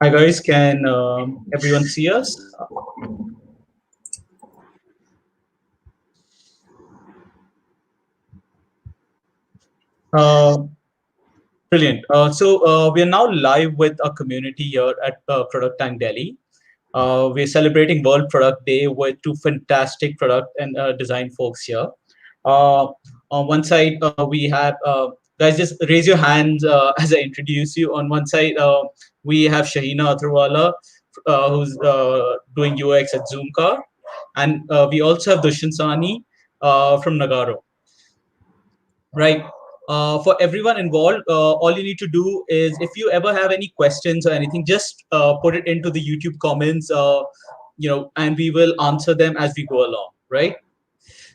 Hi guys, can everyone see us? Uh, Brilliant. We are now live with our community here at ProductTank Delhi. We're celebrating World Product Day with two fantastic product and design folks here. Uh, on one side, we have guys. Just raise your hands as I introduce you. On one side, we have Shaheena Attarwala, who's doing UX at Zoomcar, and we also have Dushyant Sahni from Nagarro. Right. For everyone involved, all you need to do is if you ever have any questions or anything, just put it into the YouTube comments, and we will answer them as we go along. Right.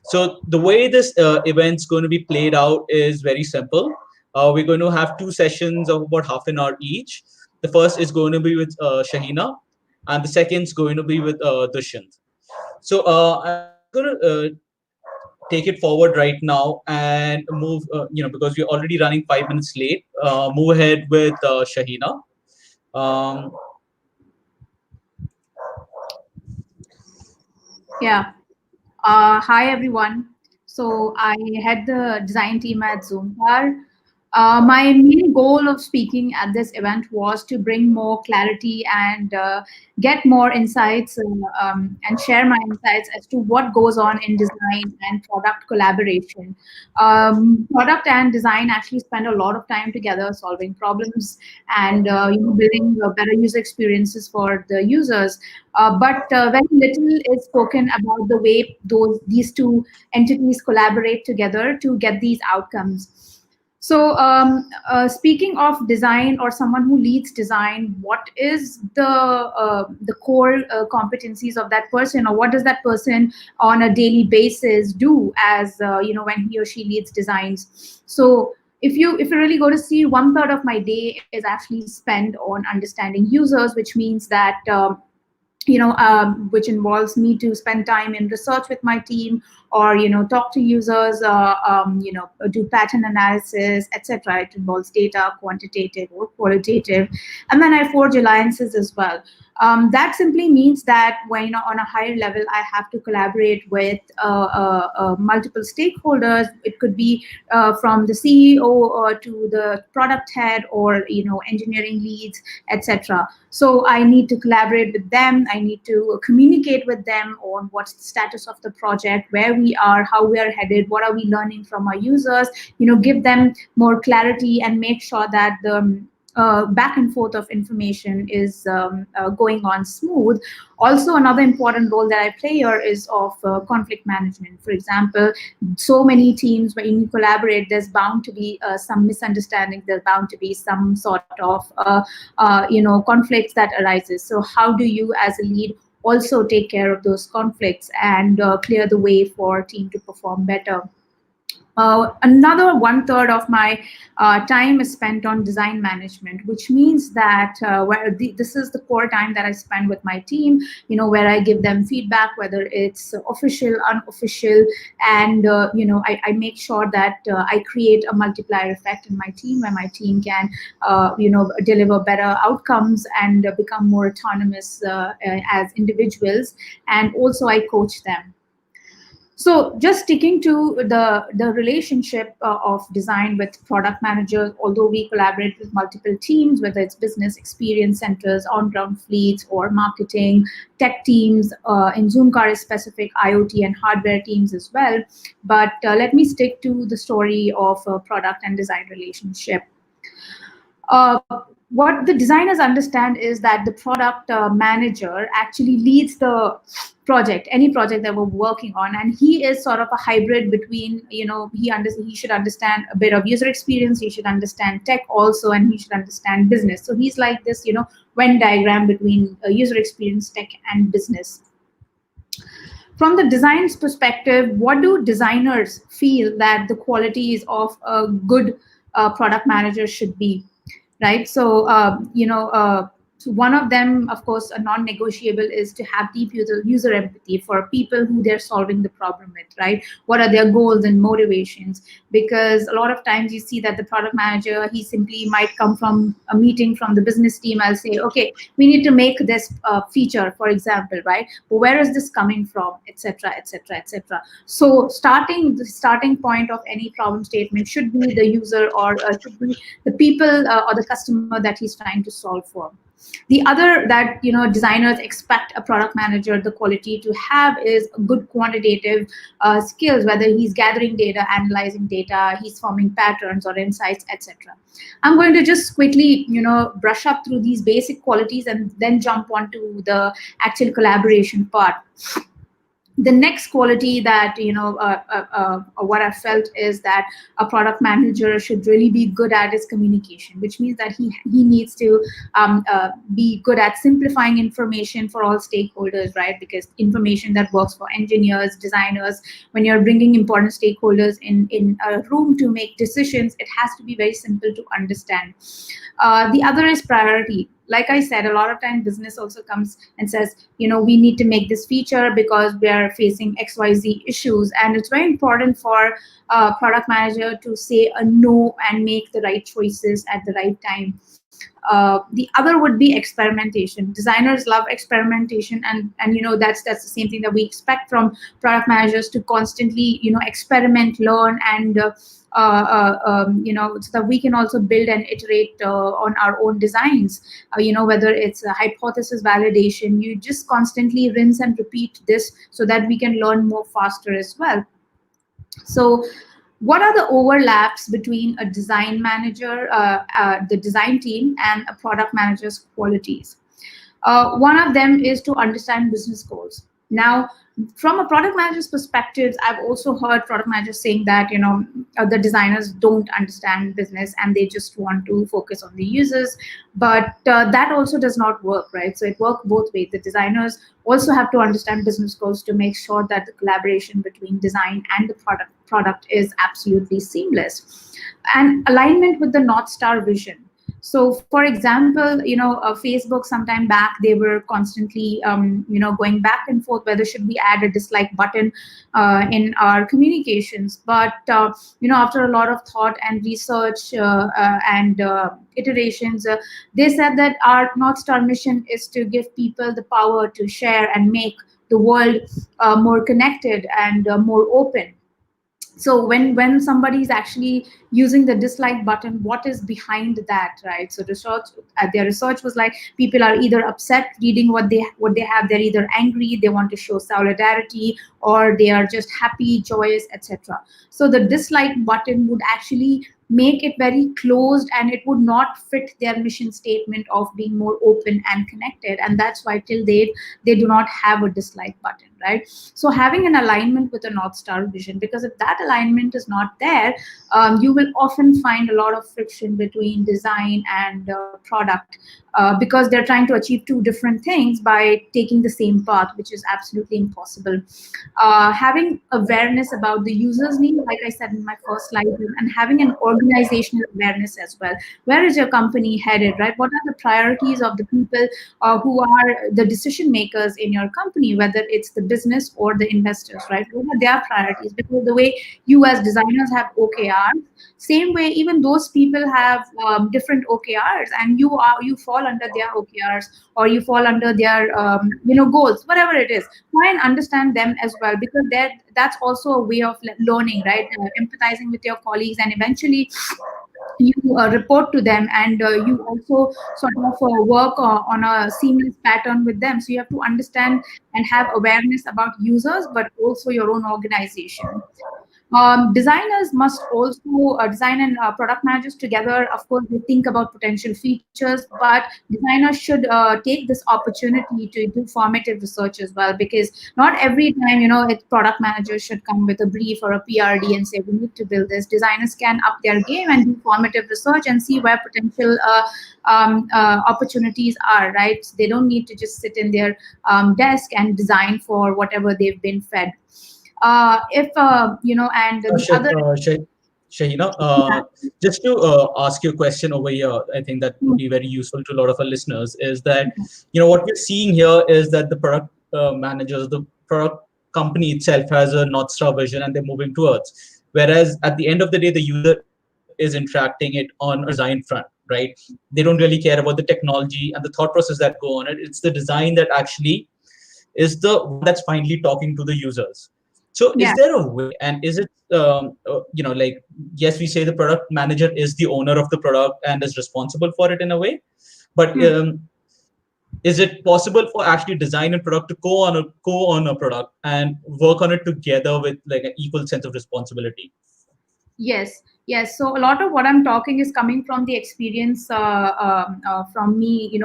So the way this event's going to be played out is very simple. We're going to have two sessions of about half an hour each. The first is going to be with Shaheena, and the second is going to be with Dushyant. So I'm going to take it forward right now and move, because we're already running 5 minutes late, move ahead with Shaheena. Um, Yeah. Hi, everyone. So I head the design team at Zoomcar. My main goal of speaking at this event was to bring more clarity and get more insights and share my insights as to what goes on in design and product collaboration. Product and design actually spend a lot of time together solving problems and building better user experiences for the users. But very little is spoken about the way these two entities collaborate together to get these outcomes. So, speaking of design or someone who leads design, what is the core competencies of that person, or what does that person on a daily basis do as when he or she leads designs? So, if you really go to see, 1/3 of my day is actually spent on understanding users, which means that. Which involves me to spend time in research with my team, or talk to users, do pattern analysis, etc. It involves data, quantitative or qualitative, and then I forge alliances as well. That simply means that when on a higher level, I have to collaborate with multiple stakeholders. It could be from the CEO to the product head, or engineering leads, etc. So I need to collaborate with them. I need to communicate with them on what's the status of the project, where we are, how we are headed, what are we learning from our users, give them more clarity and make sure that the back and forth of information is going on smooth. Also, another important role that I play here is of conflict management. For example, so many teams, when you collaborate, there's bound to be some misunderstanding. There's bound to be some sort of conflicts that arises. So how do you as a lead also take care of those conflicts and clear the way for a team to perform better? Another 1/3 of my time is spent on design management, which means that this is the core time that I spend with my team, where I give them feedback, whether it's official, unofficial, and, I make sure that I create a multiplier effect in my team, where my team can, deliver better outcomes and become more autonomous as individuals. And also I coach them. So just sticking to the relationship of design with product managers, although we collaborate with multiple teams, whether it's business experience centers, on-ground fleets, or marketing, tech teams, in Zoomcar is specific IoT and hardware teams as well. But let me stick to the story of product and design relationship. Uh, what the designers understand is that the product manager actually leads the project, any project that we're working on, and he is sort of a hybrid between, he should understand a bit of user experience, he should understand tech also, and he should understand business. So he's like this, Venn diagram between user experience, tech, and business. From the design's perspective, what do designers feel that the qualities of a good product manager should be? Right? So, So one of them, of course, a non-negotiable is to have deep user empathy for people who they're solving the problem with, right? What are their goals and motivations? Because a lot of times you see that the product manager, he simply might come from a meeting from the business team. I'll say, okay, we need to make this feature, for example, right? But where is this coming from, etc., etc., etc. So the starting point of any problem statement should be the user, or should be the people or the customer that he's trying to solve for. The other that designers expect a product manager the quality to have is good quantitative skills, whether he's gathering data, analyzing data, he's forming patterns or insights, etc. I'm going to just quickly brush up through these basic qualities and then jump onto the actual collaboration part. The next quality that what I felt is that a product manager should really be good at is communication, which means that he needs to be good at simplifying information for all stakeholders, right? Because information that works for engineers, designers, when you're bringing important stakeholders in a room to make decisions, it has to be very simple to understand. The other is priority. Like I said, a lot of time business also comes and says, we need to make this feature because we are facing XYZ issues. And it's very important for a product manager to say a no and make the right choices at the right time. The other would be experimentation. Designers love experimentation, and that's the same thing that we expect from product managers, to constantly experiment, learn, and so that we can also build and iterate on our own designs. Whether it's a hypothesis validation, you just constantly rinse and repeat this so that we can learn more faster as well. So what are the overlaps between a design manager, the design team, and a product manager's qualities? One of them is to understand business goals. Now, from a product manager's perspective, I've also heard product managers saying that the designers don't understand business and they just want to focus on the users. But that also does not work, right? So it works both ways. The designers also have to understand business goals to make sure that the collaboration between design and the product is absolutely seamless. And alignment with the North Star vision. So, for example, Facebook sometime back, they were constantly, going back and forth whether should we add a dislike button in our communications. But, after a lot of thought and research and iterations, they said that our North Star mission is to give people the power to share and make the world more connected and more open. So when somebody is actually using the dislike button, what is behind that, right? So their research was like, people are either upset reading what they have, they're either angry, they want to show solidarity, or they are just happy, joyous, etc. So the dislike button would actually make it very closed, and it would not fit their mission statement of being more open and connected. And that's why till date they do not have a dislike button, right? So having an alignment with a North Star vision, because if that alignment is not there, you will often find a lot of friction between design and product, because they're trying to achieve two different things by taking the same path, which is absolutely impossible. Having awareness about the user's need, like I said in my first slide, and having an organizational awareness as well. Where is your company headed, right? What are the priorities of the people who are the decision makers in your company, whether it's the business or the investors, right? What are their priorities? Because the way you as designers have OKRs, same way even those people have different OKRs, and you fall under their OKRs, or you fall under their goals, whatever it is. Try and understand them as well, because that's also a way of learning, right? Empathizing with your colleagues, and eventually you report to them, and you also sort of work on a seamless pattern with them. So you have to understand and have awareness about users, but also your own organization. Designers must also design and product managers together. Of course, they think about potential features, but designers should take this opportunity to do formative research as well, because not every time, product managers should come with a brief or a PRD and say, we need to build this. Designers can up their game and do formative research and see where potential opportunities are, right? So they don't need to just sit in their desk and design for whatever they've been fed. If and the Shit, other, shit. Shahina, Yeah. just to ask you a question over here, I think that would Mm. be very useful to a lot of our listeners. Is that, what we're seeing here is that the product managers, the product company itself has a North Star vision and they're moving towards. Whereas at the end of the day, the user is interacting it on a design front, right? They don't really care about the technology and the thought process that go on it. It's the design that actually is the one that's finally talking to the users. So is Yeah. there a way, and is it like, yes, we say the product manager is the owner of the product and is responsible for it in a way, but Hmm. is it possible for actually design and product to co-own a product and work on it together with like an equal sense of responsibility? Yes, yes. So a lot of what I'm talking is coming from the experience from me,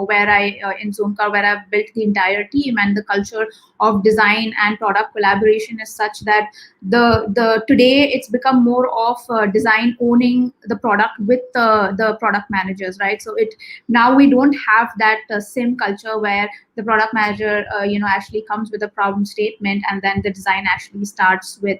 where in Zoomcar, where I've built the entire team, and the culture of design and product collaboration is such that the today it's become more of design owning the product with the product managers, right? So it now we don't have that same culture where the product manager, actually comes with a problem statement, and then the design actually starts with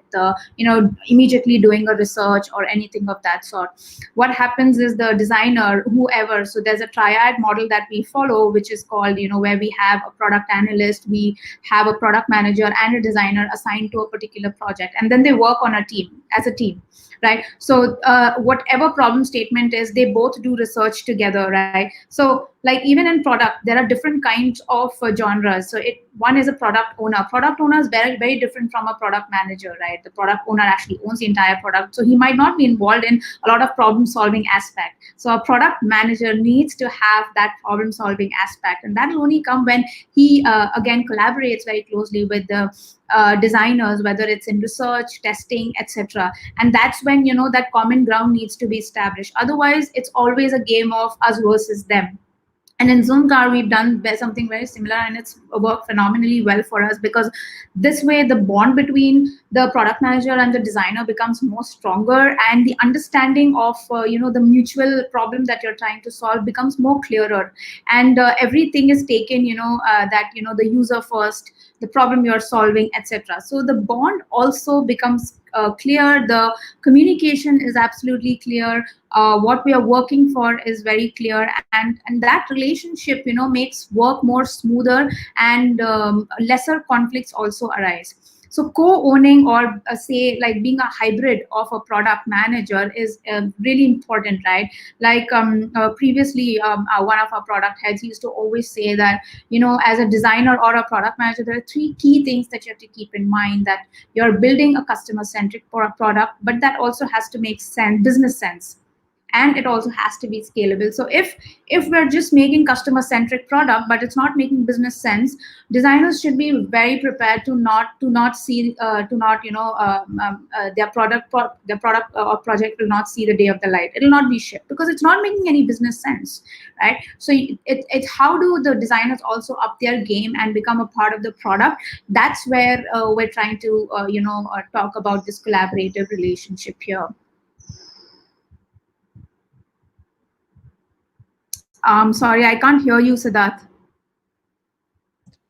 immediately doing a research or anything of that sort. What happens is the designer, whoever, so there's a triad model that we follow, which is called, where we have a product analyst, we have a product manager and a designer assigned to a particular project, and then they work on a team as a team, right? So whatever problem statement is, they both do research together, right? So like even in product, there are different kinds of genres. So one is a product owner. Product owner is very, very different from a product manager, right? The product owner actually owns the entire product, so he might not be involved in a lot of problem solving aspect. So a product manager needs to have that problem solving aspect, and that will only come when he again collaborates very closely with the designers, whether it's in research, testing, etc. And that's when that common ground needs to be established. Otherwise, it's always a game of us versus them. And in Zoomcar, we've done something very similar, and it's worked phenomenally well for us, because this way the bond between the product manager and the designer becomes more stronger, and the understanding of the mutual problem that you're trying to solve becomes more clearer, and everything is taken that the user first, the problem you're solving, etc. So the bond also becomes clear, the communication is absolutely clear, what we are working for is very clear, and that relationship makes work more smoother, and lesser conflicts also arise. So co-owning, or say like being a hybrid of a product manager, is really important, right? Like previously, one of our product heads used to always say that as a designer or a product manager, there are three key things that you have to keep in mind: that you're building a customer centric product, but that also has to make sense, business sense, and it also has to be scalable. So if we're just making customer centric product but it's not making business sense, designers should be very prepared to not see to not their product or project will not see the day of the light. It will not be shipped because it's not making any business sense, right? So it's how do the designers also up their game and become a part of the product. That's where we're trying to talk about this collaborative relationship here. Sorry, I can't hear you, Siddharth.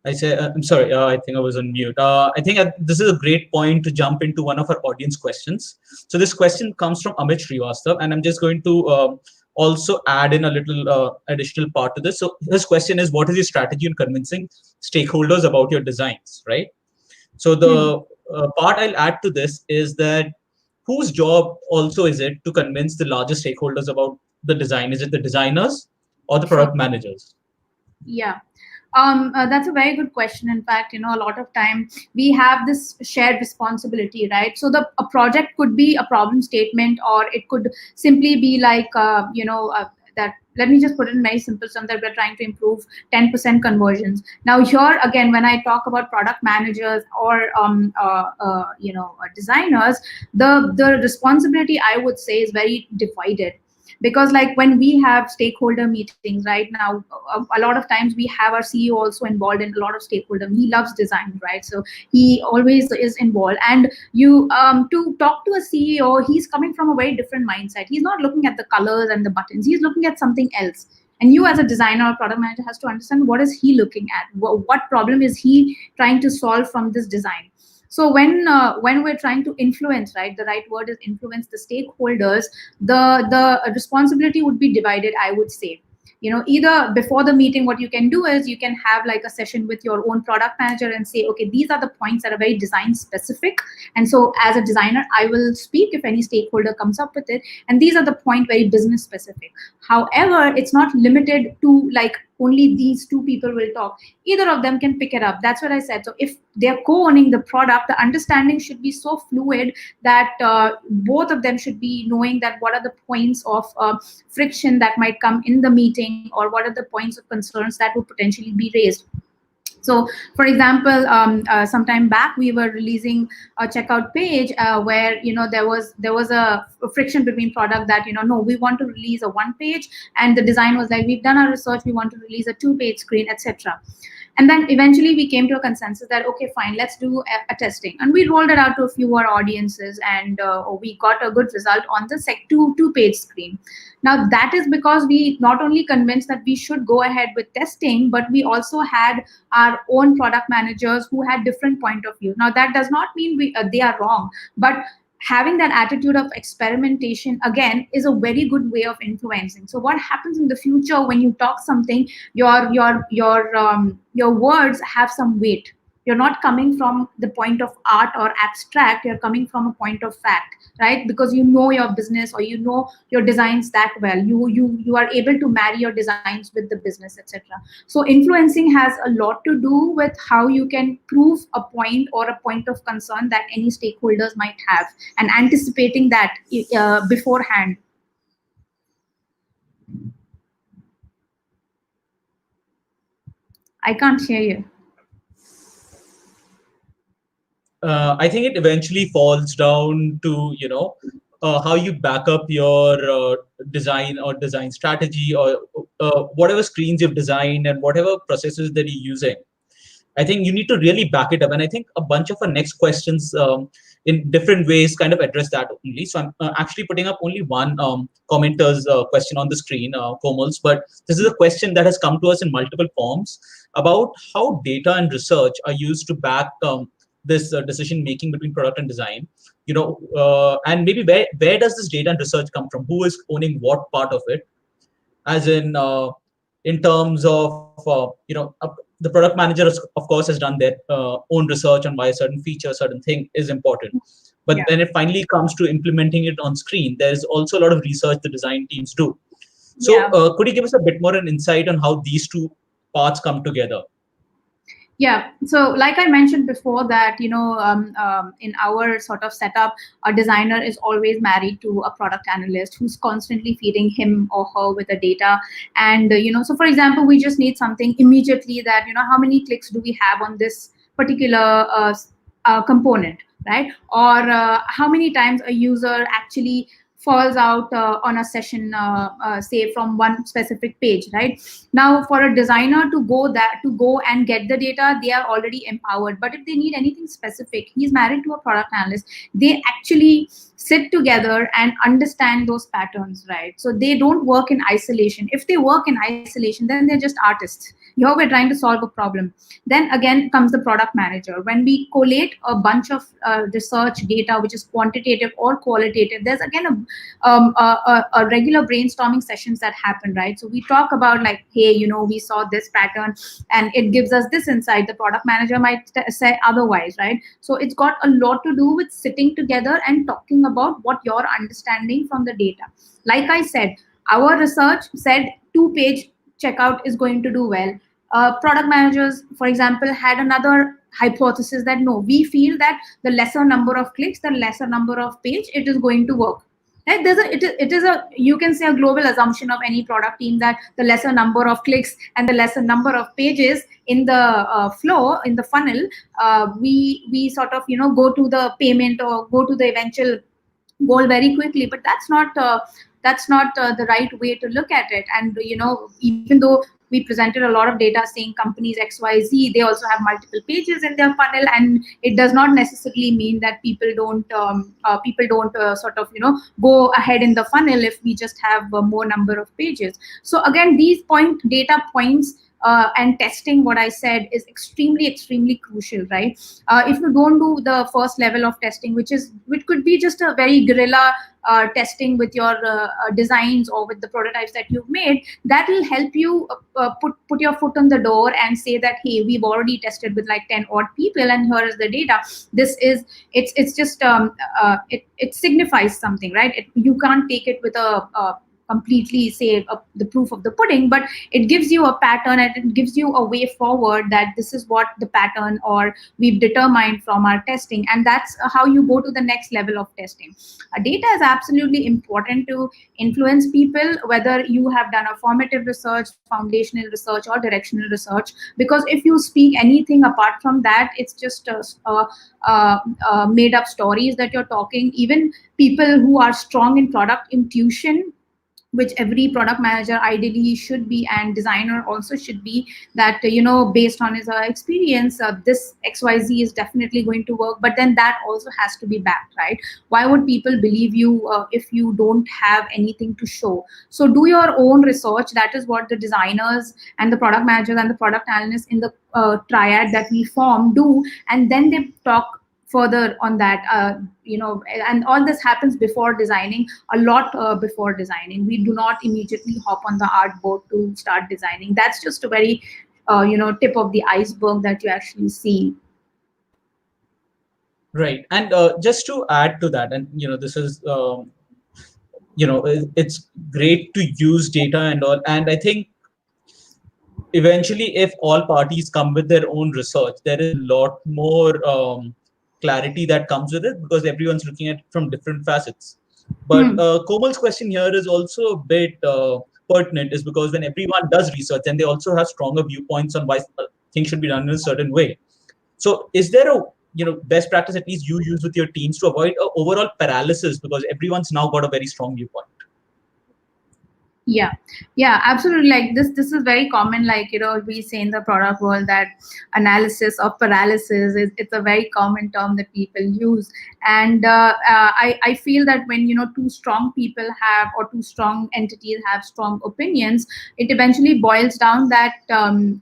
I say, I'm sorry, I think I was on mute. I think this is a great point to jump into one of our audience questions. So this question comes from Amit Srivastav, and I'm just going to also add in a little additional part to this. So his question is, what is your strategy in convincing stakeholders about your designs, right? So Hmm. the part I'll add to this is that whose job also is it to convince the larger stakeholders about the design? Is it the designers or the Sure. product managers? Yeah. That's a very good question. In fact, a lot of time we have this shared responsibility, right? So a project could be a problem statement, or it could simply be like, that. Let me just put it in very simple terms, that we're trying to improve 10% conversions. Now, here again, when I talk about product managers or designers, the responsibility, I would say, is very divided. Because like when we have stakeholder meetings right now, a lot of times we have our CEO also involved in a lot of stakeholder. He loves design, right? So he always is involved, and you to talk to a CEO, he's coming from a very different mindset. He's not looking at the colors and the buttons, he's looking at something else. And you as a designer or product manager has to understand what is he looking at, what problem is he trying to solve from this design. So when we're trying to influence, right, the right word is influence the stakeholders, the responsibility would be divided, I would say. Either before the meeting, what you can do is you can have like a session with your own product manager and say, okay, these are the points that are very design specific, and so as a designer, I will speak if any stakeholder comes up with it, and these are the point very business specific. However, it's not limited to like only these two people will talk. Either of them can pick it up. That's what I said. So if they're co-owning the product, the understanding should be so fluid that both of them should be knowing that what are the points of friction that might come in the meeting, or what are the points of concerns that would potentially be raised. So, for example, sometime back we were releasing a checkout page where there was a friction between product that no, we want to release a one page, and the design was like, we've done our research, we want to release a two-page screen, etc. And then eventually we came to a consensus that okay, fine, let's do a testing, and we rolled it out to a few more audiences, and we got a good result on the two-page screen. Now that is because we not only convinced that we should go ahead with testing, but we also had our own product managers who had different point of view. Now that does not mean they are wrong, but having that attitude of experimentation again is a very good way of influencing. So what happens in the future when you talk something, your words have some weight. You're not coming from the point of art or abstract, you're coming from a point of fact, right? Because you know your business, or you know your designs that well, you are able to marry your designs with the business, etc. So influencing has a lot to do with how you can prove a point or a point of concern that any stakeholders might have, and anticipating that beforehand. I can't hear you. I think it eventually falls down to how you back up your design or design strategy, or whatever screens you've designed and whatever processes that you're using. I think you need to really back it up, and I think a bunch of our next questions in different ways kind of address that only. So I'm actually putting up only one commenter's question on the screen, Komal's, but this is a question that has come to us in multiple forms about how data and research are used to back this decision making between product and design. And maybe where does this data and research come from? Who is owning what part of it? As in terms of the product manager of course has done their own research on why a certain feature, certain thing is important, but Yeah. when it finally comes to implementing it on screen, there's also a lot of research the design teams do. So Yeah. could you give us a bit more an insight on how these two parts come together? Yeah. So, like I mentioned before, that in our sort of setup, a designer is always married to a product analyst who's constantly feeding him or her with the data. And so for example, we just need something immediately that how many clicks do we have on this particular component, right? Or how many times a user actually falls out on a session, say from one specific page, right? Now for a designer to go and get the data, they are already empowered. But if they need anything specific, he's married to a product analyst, they actually sit together and understand those patterns, right? So they don't work in isolation. If they work in isolation, then they're just artists. Here we're trying to solve a problem. Then again comes the product manager. When we collate a bunch of research data, which is quantitative or qualitative, there's again a regular brainstorming sessions that happen, right? So we talk about like, hey, we saw this pattern and it gives us this insight. The product manager might say otherwise, right? So it's got a lot to do with sitting together and talking about what you're understanding from the data. Like I said, our research said two-page checkout is going to do well. Product managers, for example, had another hypothesis that no, we feel that the lesser number of clicks, the lesser number of page, it is going to work. Right? It is a, you can say, a global assumption of any product team that the lesser number of clicks and the lesser number of pages in the flow, in the funnel, we sort of go to the payment or go to the eventual goal very quickly. But that's not the right way to look at it. And even though we presented a lot of data saying companies XYZ, they also have multiple pages in their funnel, and it does not necessarily mean that people don't sort of go ahead in the funnel if we just have more number of pages. So again, these data points and testing, what I said, is extremely, extremely crucial, right? If you don't do the first level of testing, which could be just a very guerrilla testing with your designs or with the prototypes that you've made, that will help you put your foot on the door and say that, hey, we've already tested with like 10 odd people, and here is the data. This is it's just it signifies something, right? You can't take it with a completely say the proof of the pudding, but it gives you a pattern and it gives you a way forward, that this is what the pattern or we've determined from our testing, and that's how you go to the next level of testing. Data is absolutely important to influence people, whether you have done a formative research, foundational research, or directional research, because if you speak anything apart from that, it's just made up stories that you're talking. Even people who are strong in product intuition, which every product manager ideally should be, and designer also should be, that based on his experience, this XYZ is definitely going to work, but then that also has to be backed, right? Why would people believe you if you don't have anything to show? So do your own research. That is what the designers and the product managers and the product analysts in the triad that we form do, and then they talk further on that. And all this happens before designing, a lot before designing. We do not immediately hop on the art boat to start designing. That's just a very tip of the iceberg that you actually see. Right. And just to add to that, and this is it's great to use data and all, and I think eventually, if all parties come with their own research, there is a lot more clarity that comes with it, because everyone's looking at it from different facets. But Hmm. Komal's question here is also a bit pertinent, is because when everyone does research, and they also have stronger viewpoints on why things should be done in a certain way. So is there a best practice at least you use with your teams to avoid a overall paralysis, because everyone's now got a very strong viewpoint? Yeah, yeah, absolutely. Like this is very common. Like we say in the product world that analysis of paralysis is, it's a very common term that people use. And I feel that when two strong people have, or two strong entities have strong opinions, it eventually boils down that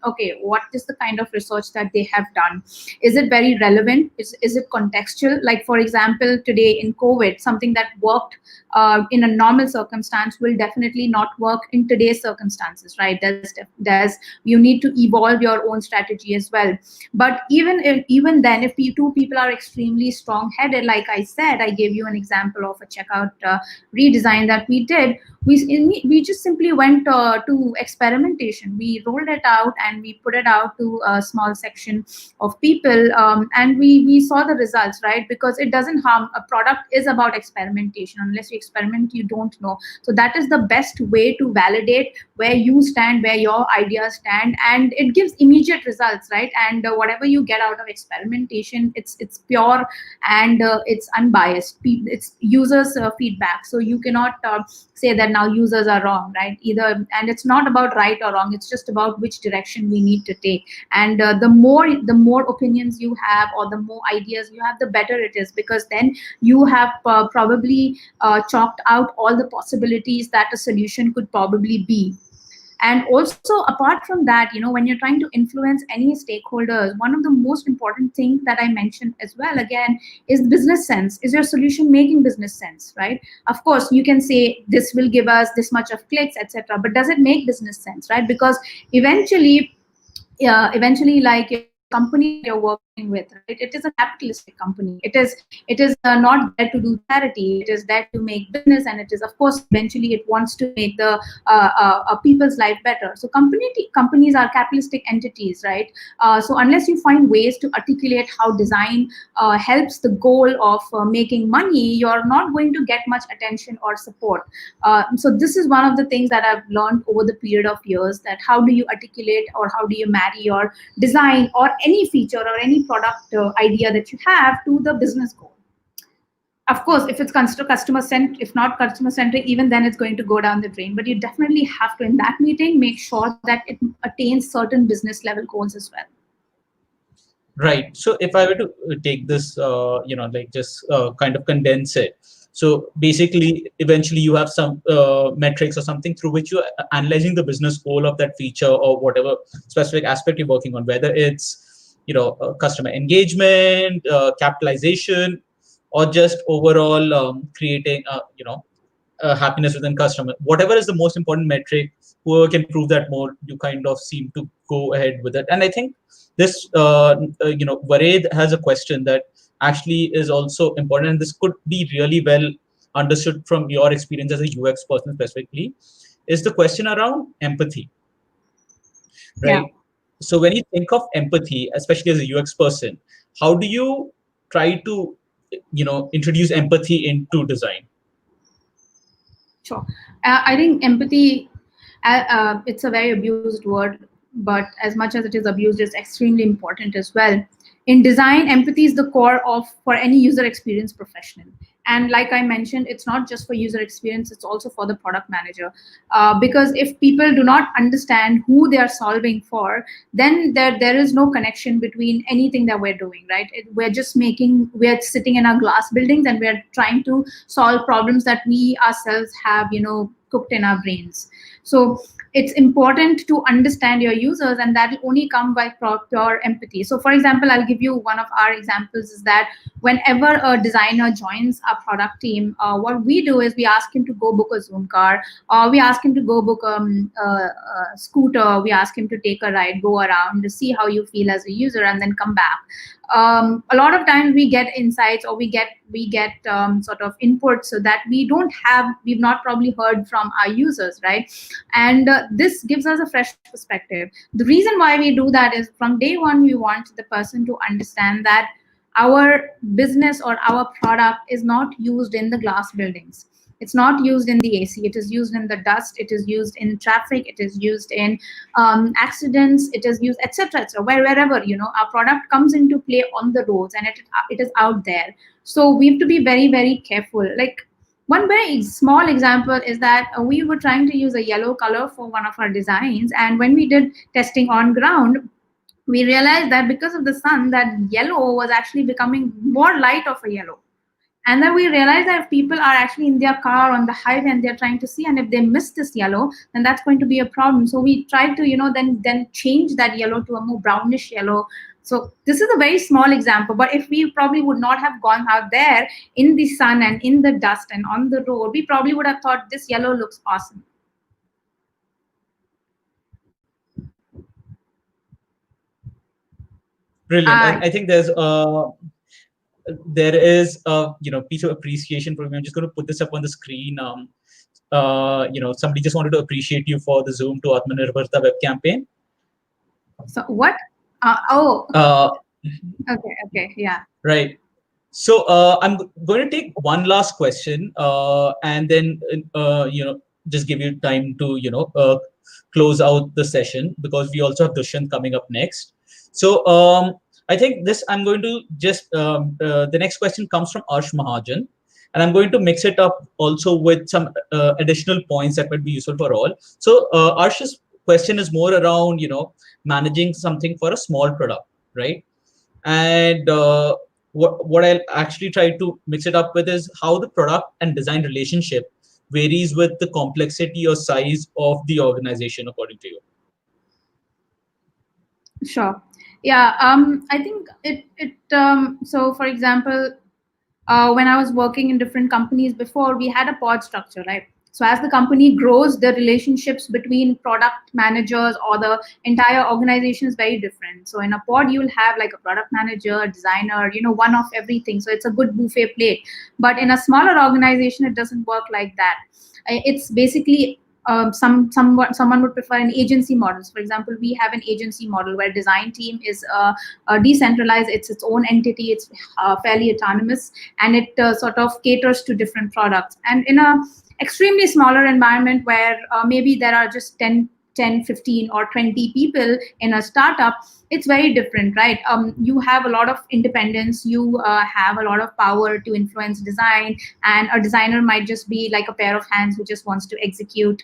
okay, what is the kind of research that they have done? Is it very relevant? Is it contextual? Like for example, today in COVID, something that worked in a normal circumstance will definitely not work in today's circumstances, right? There's you need to evolve your own strategy as well. But even then, if two people are extremely strong headed, like I said, I gave you an example of a checkout redesign that we did. We just simply went to experimentation. We rolled it out and we put it out to a small section of people, and we saw the results, right? Because it doesn't harm. A product is about experimentation. Unless you experiment, you don't know. So that is the best way to validate where you stand, where your ideas stand, and it gives immediate results, right? And whatever you get out of experimentation, it's pure, and it's unbiased. It's users feedback, so you cannot say that now users are wrong, right? Either, and it's not about right or wrong, it's just about which direction we need to take. And the more opinions you have, or the more ideas you have, the better it is, because then you have probably chalked out all the possibilities that a solution could probably be. And also, apart from that, when you're trying to influence any stakeholders, one of the most important things that I mentioned as well, again, is business sense. Is your solution making business sense, right? Of course, you can say this will give us this much of clicks, etc., but does it make business sense, right? Because eventually, yeah, eventually, like the company that you're working with, right, it is a capitalistic company. It is not there to do charity. It is there to make business, and it is, of course, eventually it wants to make the people's life better. So companies are capitalistic entities, right? So unless you find ways to articulate how design helps the goal of making money, you're not going to get much attention or support. So this is one of the things that I've learned over the period of years, that how do you articulate, or how do you marry your design or any feature or any product idea that you have to the business goal. Of course, if it's customer centric, if not customer centric, even then it's going to go down the drain. But you definitely have to, in that meeting, make sure that it attains certain business level goals as well. Right. So if I were to take this, like just kind of condense it. So basically, eventually you have some metrics or something through which you're analyzing the business goal of that feature or whatever specific aspect you're working on, whether it's customer engagement, capitalization, or just overall creating happiness within customer. Whatever is the most important metric, whoever can prove that more, you kind of seem to go ahead with it. And I think this, Vared has a question that actually is also important, and this could be really well understood from your experience as a UX person specifically, is the question around empathy, Yeah. right? So when you think of empathy, especially as a UX person, how do you try to, introduce empathy into design? Sure. I think empathy, it's a very abused word, but as much as it is abused, it's extremely important as well. In design, empathy is the core of for any user experience professional. And like I mentioned, it's not just for user experience; it's also for the product manager. Because if people do not understand who they are solving for, then there is no connection between anything that we're doing, right? We're sitting in our glass buildings and we're trying to solve problems that we ourselves have, cooked in our brains. So it's important to understand your users, and that will only come by pure empathy. So for example, I'll give you one of our examples is that whenever a designer joins our product team, what we do is we ask him to go book a Zoom car, or we ask him to go book a scooter, we ask him to take a ride, go around to see how you feel as a user, and then come back. A lot of times we get insights, or we get sort of input, so that we've not probably heard from our users, right? And this gives us a fresh perspective. The reason why we do that is from day one we want the person to understand that our business or our product is not used in the glass buildings. It's not used in the AC. It is used in the dust. It is used in traffic. It is used in accidents. It is used, etc., etc. Wherever our product comes into play on the roads, and it is out there. So we have to be very, very careful. Like one very small example is that we were trying to use a yellow color for one of our designs, and when we did testing on ground, we realized that because of the sun, that yellow was actually becoming more light of a yellow. And then we realized that if people are actually in their car on the highway and they're trying to see, and if they miss this yellow, then that's going to be a problem. So we tried to, then change that yellow to a more brownish yellow. So this is a very small example, but if we probably would not have gone out there in the sun and in the dust and on the road, we probably would have thought this yellow looks awesome. Brilliant. I think there is a piece of appreciation for me. I'm just going to put this up on the screen. Somebody just wanted to appreciate you for the Zoom to Atmanirbharta web campaign. So what? Okay, yeah. Right. So I'm going to take one last question, and then just give you time to close out the session, because we also have Dushyant coming up next. So I think I'm going to just the next question comes from Arsh Mahajan, and I'm going to mix it up also with some additional points that might be useful for all. So Arsh's question is more around managing something for a small product, right? And what I'll actually try to mix it up with is how the product and design relationship varies with the complexity or size of the organization, according to you. Sure. Yeah. I think so for example, when I was working in different companies before, we had a pod structure, right? So as the company grows, the relationships between product managers or the entire organization is very different. So in a pod, you'll have like a product manager, a designer, one of everything. So it's a good buffet plate. But in a smaller organization, it doesn't work like that. It's basically someone would prefer an agency model. So for example, we have an agency model where design team is decentralized. It's its own entity. It's fairly autonomous, and it sort of caters to different products. And in a extremely smaller environment where maybe there are just 10 10, 15, or 20 people in a startup, it's very different, right? You have a lot of independence, you have a lot of power to influence design, and a designer might just be like a pair of hands who just wants to execute,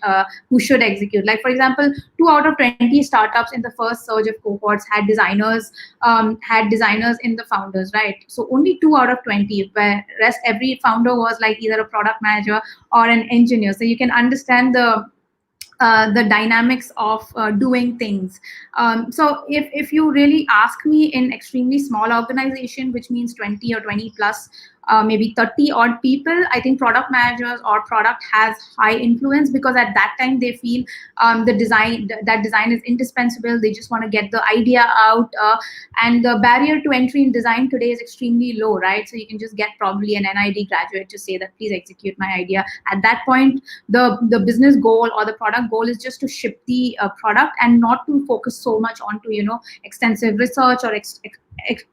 who should execute. Like, for example, 2 out of 20 startups in the first surge of cohorts had designers in the founders, right? So only 2 out of 20, where rest every founder was like either a product manager or an engineer. So you can understand the dynamics of doing things. So if you really ask me, in extremely small organization, which means 20 or 20 plus, maybe 30 odd people, I think product managers or product has high influence, because at that time they feel that design is indispensable. They just want to get the idea out, and the barrier to entry in design today is extremely low, right? So you can just get probably an NID graduate to say that please execute my idea. At that point, the business goal or the product goal is just to ship the product, and not to focus so much onto extensive research or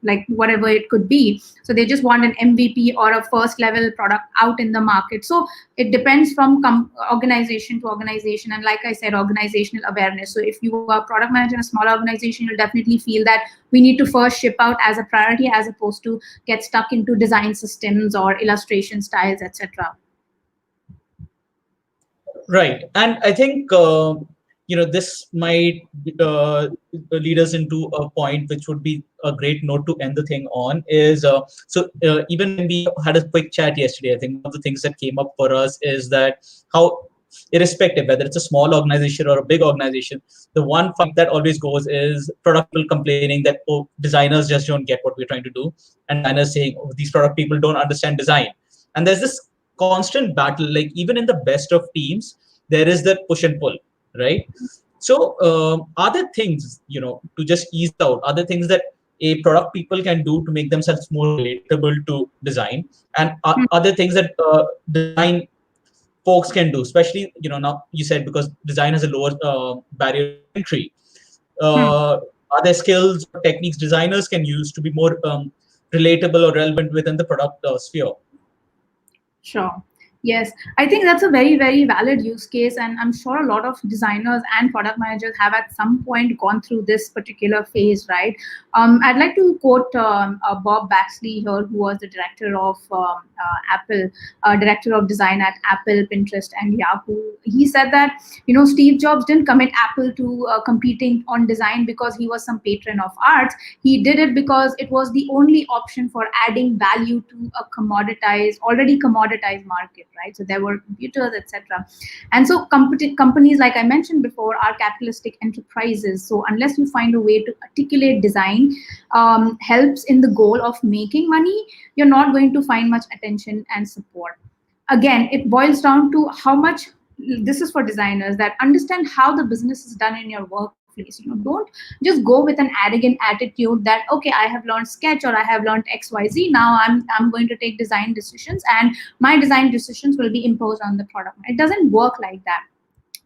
like whatever it could be. So they just want an MVP or a first level product out in the market. So it depends from organization to organization, and like I said, organizational awareness. So if you are a product manager in a small organization, you'll definitely feel that we need to first ship out as a priority, as opposed to get stuck into design systems or illustration styles, etc. Right. And I think, this might lead us into a point which would be a great note to end the thing on is, even when we had a quick chat yesterday, I think one of the things that came up for us is that how, irrespective whether it's a small organization or a big organization, the one fight that always goes is product people complaining that, oh, designers just don't get what we're trying to do, and designers saying, oh, these product people don't understand design. And there's this constant battle. Like, even in the best of teams, there is that push and pull, right? So are there things, to just ease out, are there things that a product people can do to make themselves more relatable to design, and are there things that design folks can do, especially, now you said because design has a lower barrier to entry. Are there skills or techniques designers can use to be more relatable or relevant within the product sphere? Sure. Yes, I think that's a very, very valid use case, and I'm sure a lot of designers and product managers have at some point gone through this particular phase, right? I'd like to quote Bob Baxley here, who was the director of Apple, director of design at Apple, Pinterest, and Yahoo. He said that Steve Jobs didn't commit Apple to competing on design because he was some patron of arts. He did it because it was the only option for adding value to a already commoditized market, right? So there were computers, etc. And so companies, like I mentioned before, are capitalistic enterprises. So unless you find a way to articulate design helps in the goal of making money, you're not going to find much attention and support. Again, it boils down to how much, this is for designers, that understand how the business is done in your workplace. Don't just go with an arrogant attitude that, okay, I have learned Sketch or I have learned XYZ, now I'm going to take design decisions, and my design decisions will be imposed on the product. It doesn't work like that.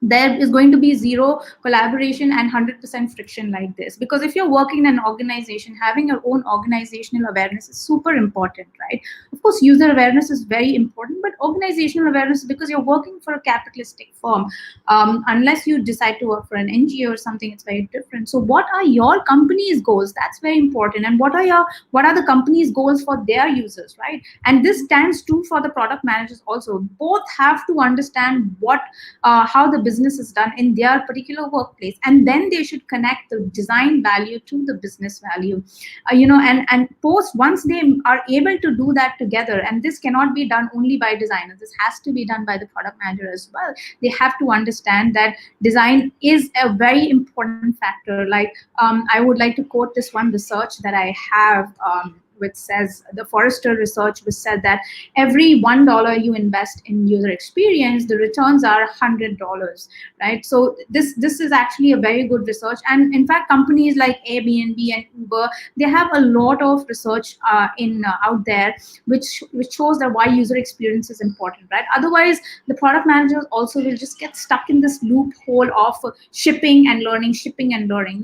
There is going to be zero collaboration and 100% friction like this, because if you're working in an organization, having your own organizational awareness is super important, right? Of course, user awareness is very important, but organizational awareness, because you're working for a capitalistic firm, unless you decide to work for an NGO or something, it's very different. So what are your company's goals? That's very important. And what are the company's goals for their users, right? And this stands true for the product managers also. Both have to understand how the business is done in their particular workplace, and then they should connect the design value to the business value, and once they are able to do that together, and this cannot be done only by designers, this has to be done by the product manager as well. They have to understand that design is a very important factor. Like, I would like to quote this one research that I have, which says, the Forrester research, which said that every $1 you invest in user experience, the returns are $100, right? So this is actually a very good research. And in fact, companies like Airbnb and Uber, they have a lot of research out there, which shows that why user experience is important, right? Otherwise, the product managers also will just get stuck in this loophole of shipping and learning.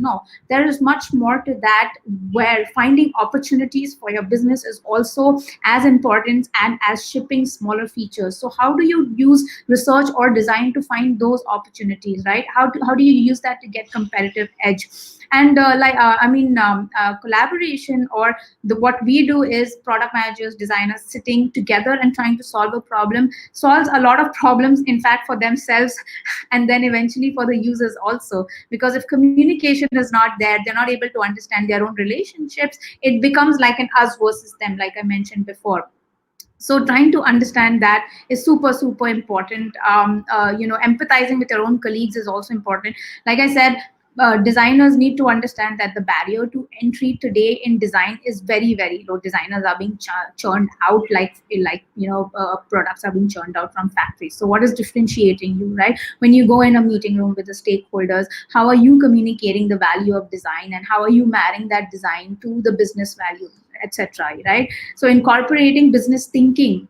No, there is much more to that, where finding opportunities for for your business is also as important and as shipping smaller features. So how do you use research or design to find those opportunities, right? How do you use that to get competitive edge? And collaboration, or what we do is product managers, designers sitting together and trying to solve a problem, solves a lot of problems, in fact, for themselves and then eventually for the users also. Because if communication is not there, they're not able to understand their own relationships, it becomes like an us versus them, like I mentioned before. So trying to understand that is super important. Empathizing with your own colleagues is also important. Like I said, designers need to understand that the barrier to entry today in design is very low. Designers are being churned out products are being churned out from factories. So what is differentiating you, right? When you go in a meeting room with the stakeholders, how are you communicating the value of design, and how are you marrying that design to the business value, etc., right? So incorporating business thinking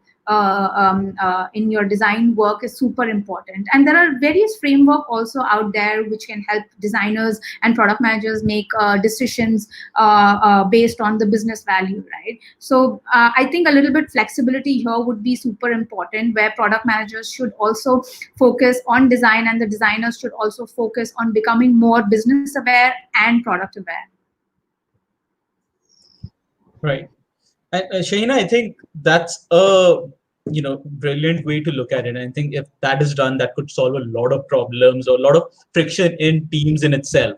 in your design work is super important. And there are various framework also out there which can help designers and product managers make decisions based on the business value, right? So I think a little bit flexibility here would be super important, where product managers should also focus on design, and the designers should also focus on becoming more business aware and product aware. Right. And Shaheena, I think that's a brilliant way to look at it. And I think if that is done, that could solve a lot of problems or a lot of friction in teams in itself.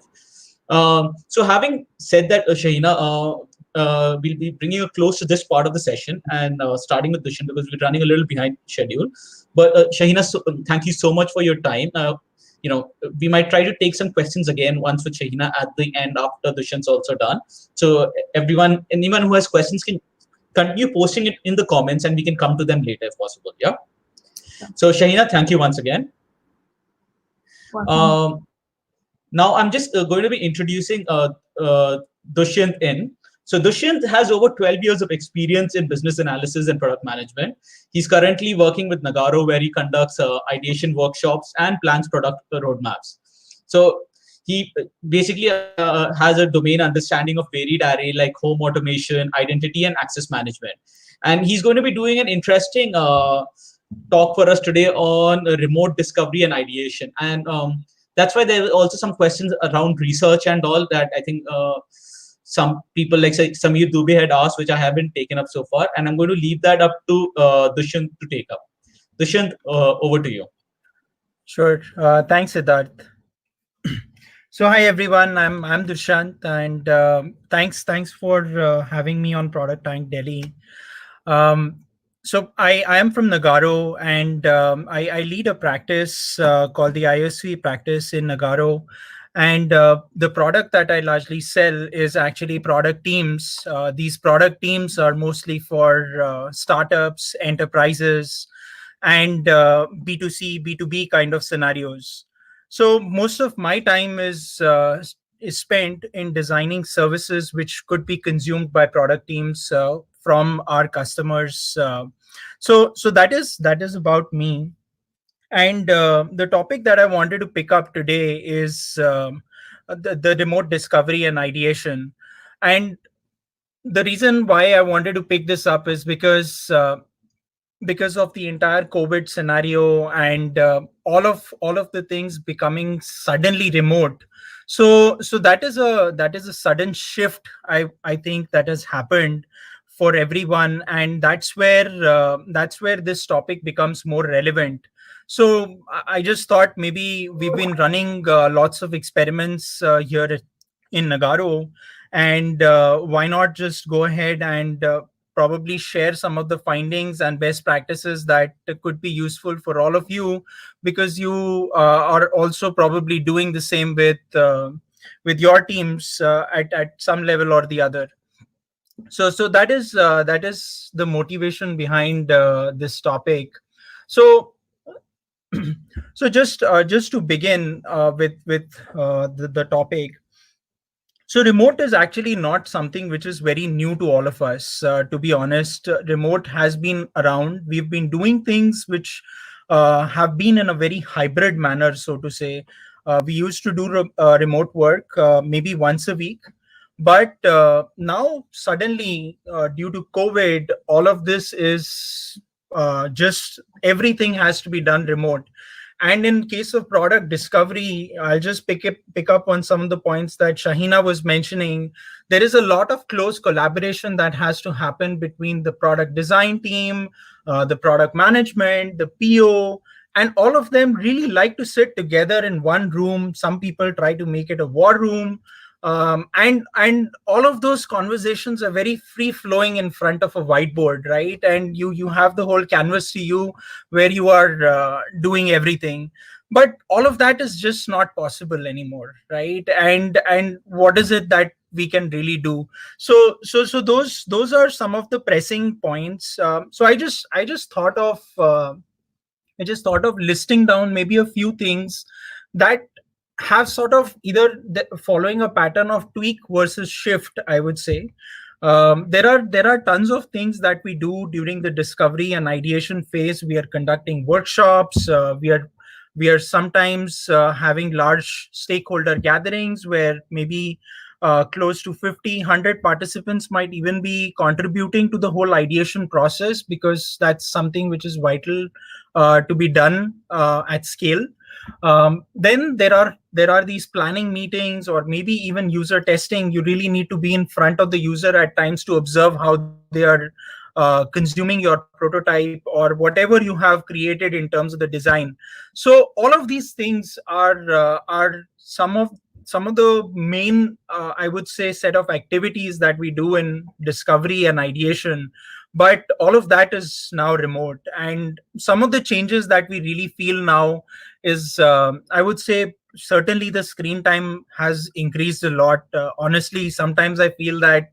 So having said that, Shaheena, we'll be bringing you close to this part of the session and starting with Dushyant because we're running a little behind schedule. But Shaheena, thank you so much for your time. We might try to take some questions again once with Shaheena at the end after Dushyant's also done. So anyone who has questions can continue posting it in the comments and we can come to them later if possible. Yeah. So Shaheena, thank you once again. Now I'm just going to be introducing Dushyant in. So Dushyant has over 12 years of experience in business analysis and product management. He's currently working with Nagarro, where he conducts ideation workshops and plans product roadmaps. So he basically has a domain understanding of varied array like home automation, identity, and access management. And he's going to be doing an interesting talk for us today on remote discovery and ideation. And that's why there are also some questions around research and all that I think some people like Samir Dubey had asked, which I haven't taken up so far. And I'm going to leave that up to Dushyant to take up. Dushyant, over to you. Sure. Thanks, Siddharth. So hi everyone, I'm Dushyant, and thanks for having me on ProductTank Delhi. So I am from Nagarro, and I lead a practice called the ISV practice in Nagarro. And the product that I largely sell is actually product teams. These product teams are mostly for startups, enterprises, and B2C, B2B kind of scenarios. So most of my time is spent in designing services which could be consumed by product teams from our customers. So that is about me. And the topic that I wanted to pick up today is the remote discovery and ideation. And the reason why I wanted to pick this up is because of the entire COVID scenario and all of the things becoming suddenly remote. So that is a sudden shift I think that has happened for everyone, and that's where this topic becomes more relevant. So I just thought maybe we've been running lots of experiments here in Nagarro, and why not just go ahead and probably share some of the findings and best practices that could be useful for all of you, because you are also probably doing the same with your teams at some level or the other. So that is the motivation behind this topic. So just to begin with the topic. So remote is actually not something which is very new to all of us. To be honest, remote has been around. We've been doing things which have been in a very hybrid manner, so to say. We used to do remote work maybe once a week, But now suddenly, due to COVID, all of this is just everything has to be done remote. And in case of product discovery, I'll just pick up on some of the points that Shaheena was mentioning. There is a lot of close collaboration that has to happen between the product design team, the product management, the PO, and all of them really like to sit together in one room. Some people try to make it a war room, and all of those conversations are very free flowing in front of a whiteboard, right? And you have the whole canvas to you where you are doing everything. But all of that is just not possible anymore, right? And what is it that we can really do? So those are some of the pressing points. So I just thought of listing down maybe a few things that have sort of either following a pattern of tweak versus shift, I would say. There are tons of things that we do during the discovery and ideation phase. We are conducting workshops. We are sometimes having large stakeholder gatherings where maybe close to 50, 100 participants might even be contributing to the whole ideation process, because that's something which is vital to be done at scale. Then there are these planning meetings, or maybe even user testing. You really need to be in front of the user at times to observe how they are consuming your prototype or whatever you have created in terms of the design. So all of these things are some of the main, I would say, set of activities that we do in discovery and ideation. But all of that is now remote, and some of the changes that we really feel now is, I would say, certainly the screen time has increased a lot. Honestly, sometimes I feel that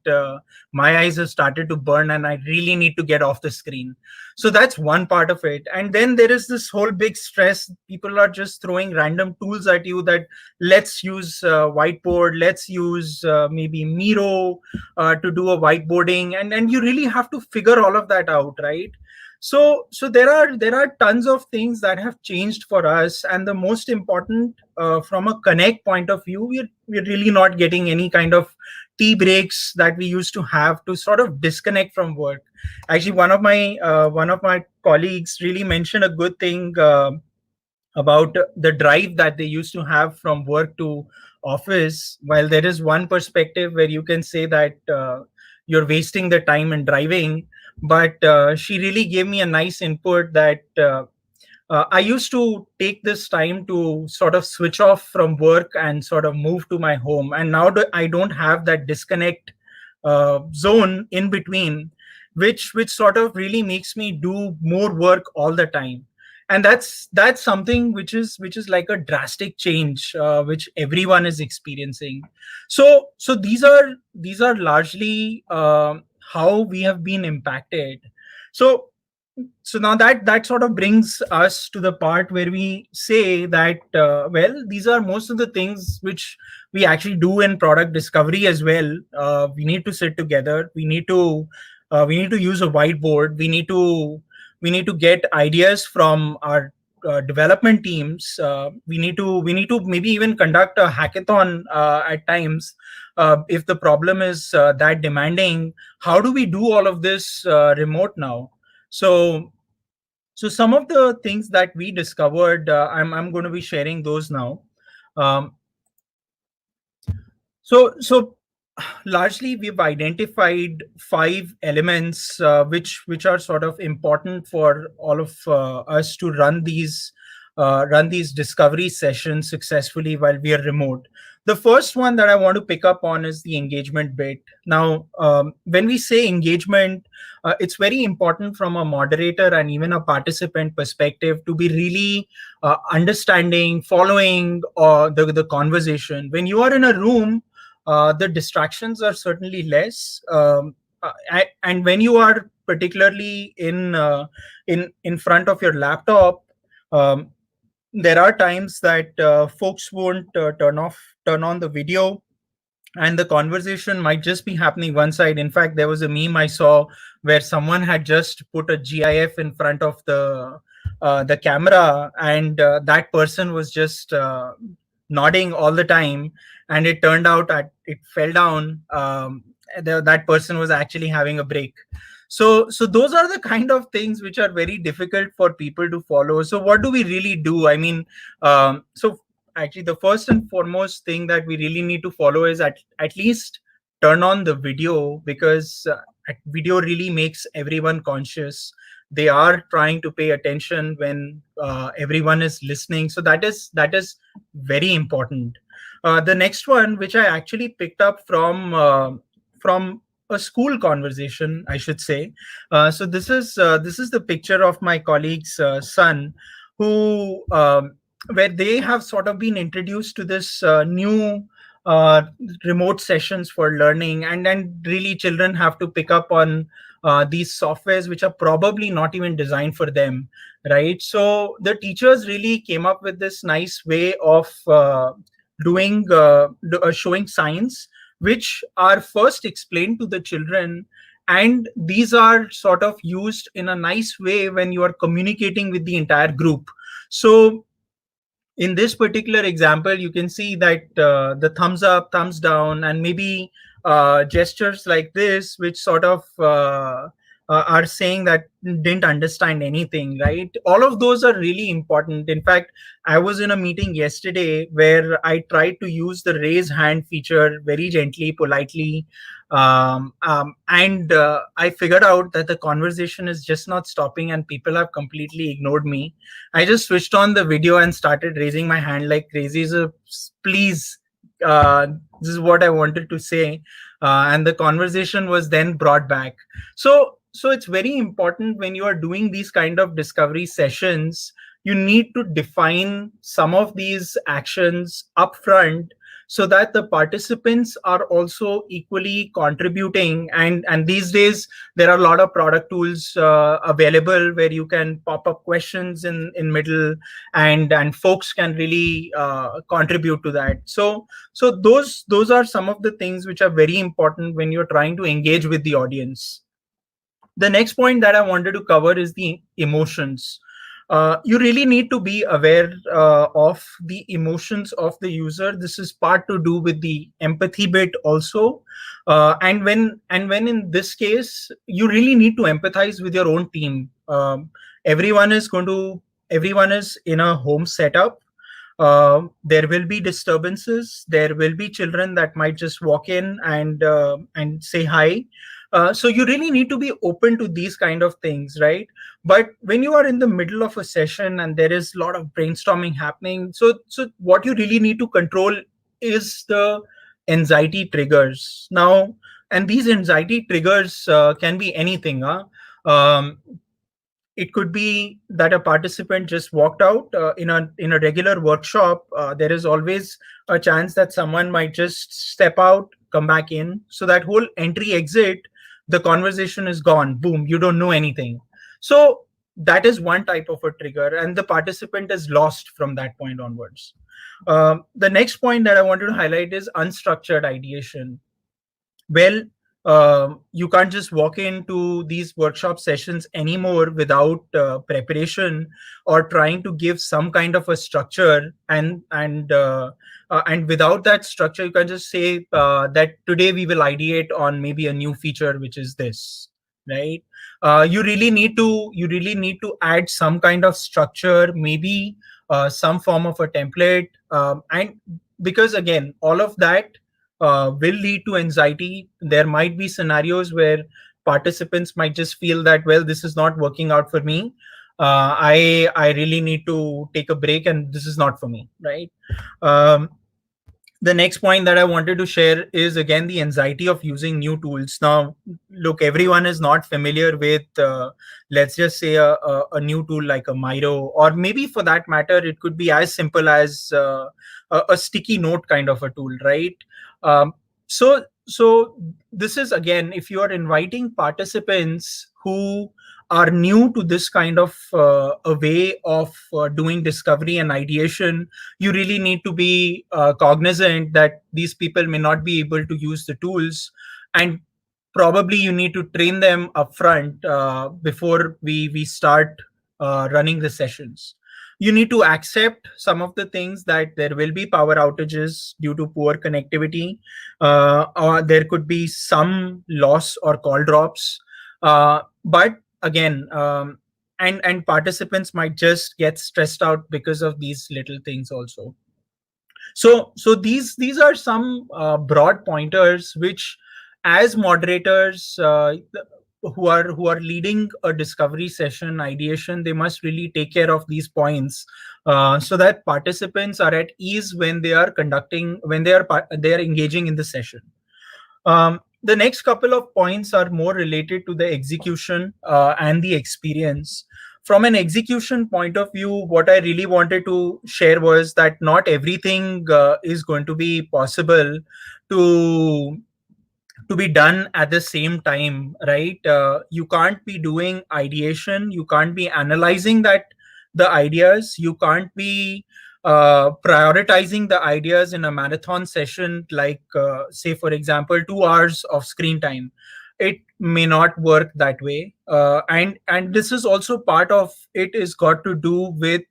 my eyes have started to burn and I really need to get off the screen. So that's one part of it. And then there is this whole big stress. People are just throwing random tools at you that, let's use whiteboard, let's use maybe Miro to do a whiteboarding, and you really have to figure all of that out, right? So there are tons of things that have changed for us, and the most important, from a connect point of view, we're really not getting any kind of tea breaks that we used to have to sort of disconnect from work. Actually, one of my colleagues really mentioned a good thing about the drive that they used to have from work to office. While there is one perspective where you can say that you're wasting the time in driving, but she really gave me a nice input that I used to take this time to sort of switch off from work and sort of move to my home, and now I don't have that disconnect zone in between, which sort of really makes me do more work all the time. And that's something which is like a drastic change, which everyone is experiencing. So these are largely how we have been impacted. So so now that sort of brings us to the part where we say that, well, these are most of the things which we actually do in product discovery as well. We need to sit together. We need to use a whiteboard. We need to get ideas from our development teams. We need to maybe even conduct a hackathon at times, if the problem is that demanding. How do we do all of this remote now? So so some of the things that we discovered, I'm going to be sharing those now. Um, so largely we've identified 5 elements, which are sort of important for all of us to run these discovery sessions successfully while we are remote. The first one that I want to pick up on is the engagement bit. Now, when we say engagement, it's very important from a moderator and even a participant perspective to be really understanding, following the conversation. When you are in a room, the distractions are certainly less, and when you are particularly in front of your laptop, um, there are times that folks won't turn on the video, and the conversation might just be happening one side. In fact, there was a meme I saw where someone had just put a GIF in front of the camera, and that person was just nodding all the time, and it turned out that it fell down. That person was actually having a break. So those are the kind of things which are very difficult for people to follow. So what do we really do? I mean, so actually the first and foremost thing that we really need to follow is at least turn on the video, because video really makes everyone conscious. They are trying to pay attention when everyone is listening, so that is very important. The next one, which I actually picked up from a school conversation, I should say. So this is the picture of my colleague's son, who where they have sort of been introduced to this new uh, remote sessions for learning, and then really children have to pick up on these softwares which are probably not even designed for them, right? So the teachers really came up with this nice way of showing signs, which are first explained to the children, and these are sort of used in a nice way when you are communicating with the entire group. So in this particular example, you can see that the thumbs up, thumbs down, and maybe gestures like this, which sort of are saying that didn't understand anything, right? All of those are really important. In fact, I was in a meeting yesterday where I tried to use the raise hand feature very gently, politely, and I figured out that the conversation is just not stopping, and people have completely ignored me. I just switched on the video and started raising my hand like crazy. So please, uh, this is what I wanted to say, and the conversation was then brought back. So it's very important when you are doing these kind of discovery sessions. You need to define some of these actions upfront, so that the participants are also equally contributing. And these days there are a lot of product tools available where you can pop up questions in middle, and folks can really contribute to that. So those are some of the things which are very important when you're trying to engage with the audience. The next point that I wanted to cover is the emotions. You really need to be aware of the emotions of the user. This is part to do with the empathy bit also. And when in this case, you really need to empathize with your own team. Everyone is going to everyone is in a home setup. There will be disturbances. There will be children that might just walk in and say hi. So you really need to be open to these kind of things, right? But when you are in the middle of a session and there is a lot of brainstorming happening, so what you really need to control is the anxiety triggers now. And these anxiety triggers can be anything. Um, it could be that a participant just walked out. In a regular workshop, there is always a chance that someone might just step out, come back in. So that whole entry exit, the conversation is gone. Boom, you don't know anything. So that is one type of a trigger, and the participant is lost from that point onwards. The next point that I wanted to highlight is unstructured ideation. Well, you can't just walk into these workshop sessions anymore without preparation, or trying to give some kind of a structure. And without that structure, you can just say that today we will ideate on maybe a new feature, which is this, right? You really need to add some kind of structure, maybe some form of a template, and because again, all of that will lead to anxiety. There might be scenarios where participants might just feel that, well, this is not working out for me. I really need to take a break, and this is not for me, right? Um, the next point that I wanted to share is again the anxiety of using new tools. Now, look, everyone is not familiar with, let's just say, a new tool like a Miro, or maybe for that matter, it could be as simple as a sticky note kind of a tool, right? So this is again, if you are inviting participants who are new to this kind of a way of doing discovery and ideation, you really need to be cognizant that these people may not be able to use the tools, and probably you need to train them upfront before we start running the sessions. You need to accept some of the things, that there will be power outages due to poor connectivity, or there could be some loss or call drops. But again, and participants might just get stressed out because of these little things also. So these are some broad pointers which, as moderators, who are leading a discovery session ideation, they must really take care of these points, so that participants are at ease when they are conducting, when they are engaging in the session. The next couple of points are more related to the execution and the experience. From an execution point of view, what I really wanted to share was that not everything is going to be possible to be done at the same time, right? You can't be doing ideation, you can't be analyzing the ideas, you can't be prioritizing the ideas in a marathon session, like say for example 2 hours of screen time. It may not work that way, and this is also part of it, is got to do with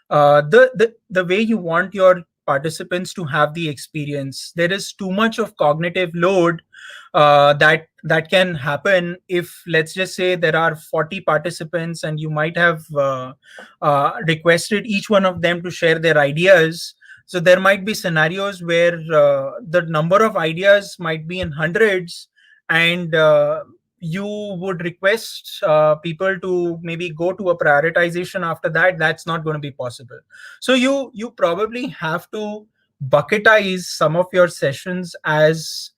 the way you want your participants to have the experience. There is too much of cognitive load that can happen if, let's just say, there are 40 participants and you might have requested each one of them to share their ideas. So there might be scenarios where the number of ideas might be in hundreds, and you would request people to maybe go to a prioritization after that. That's not going to be possible. So you probably have to bucketize some of your sessions as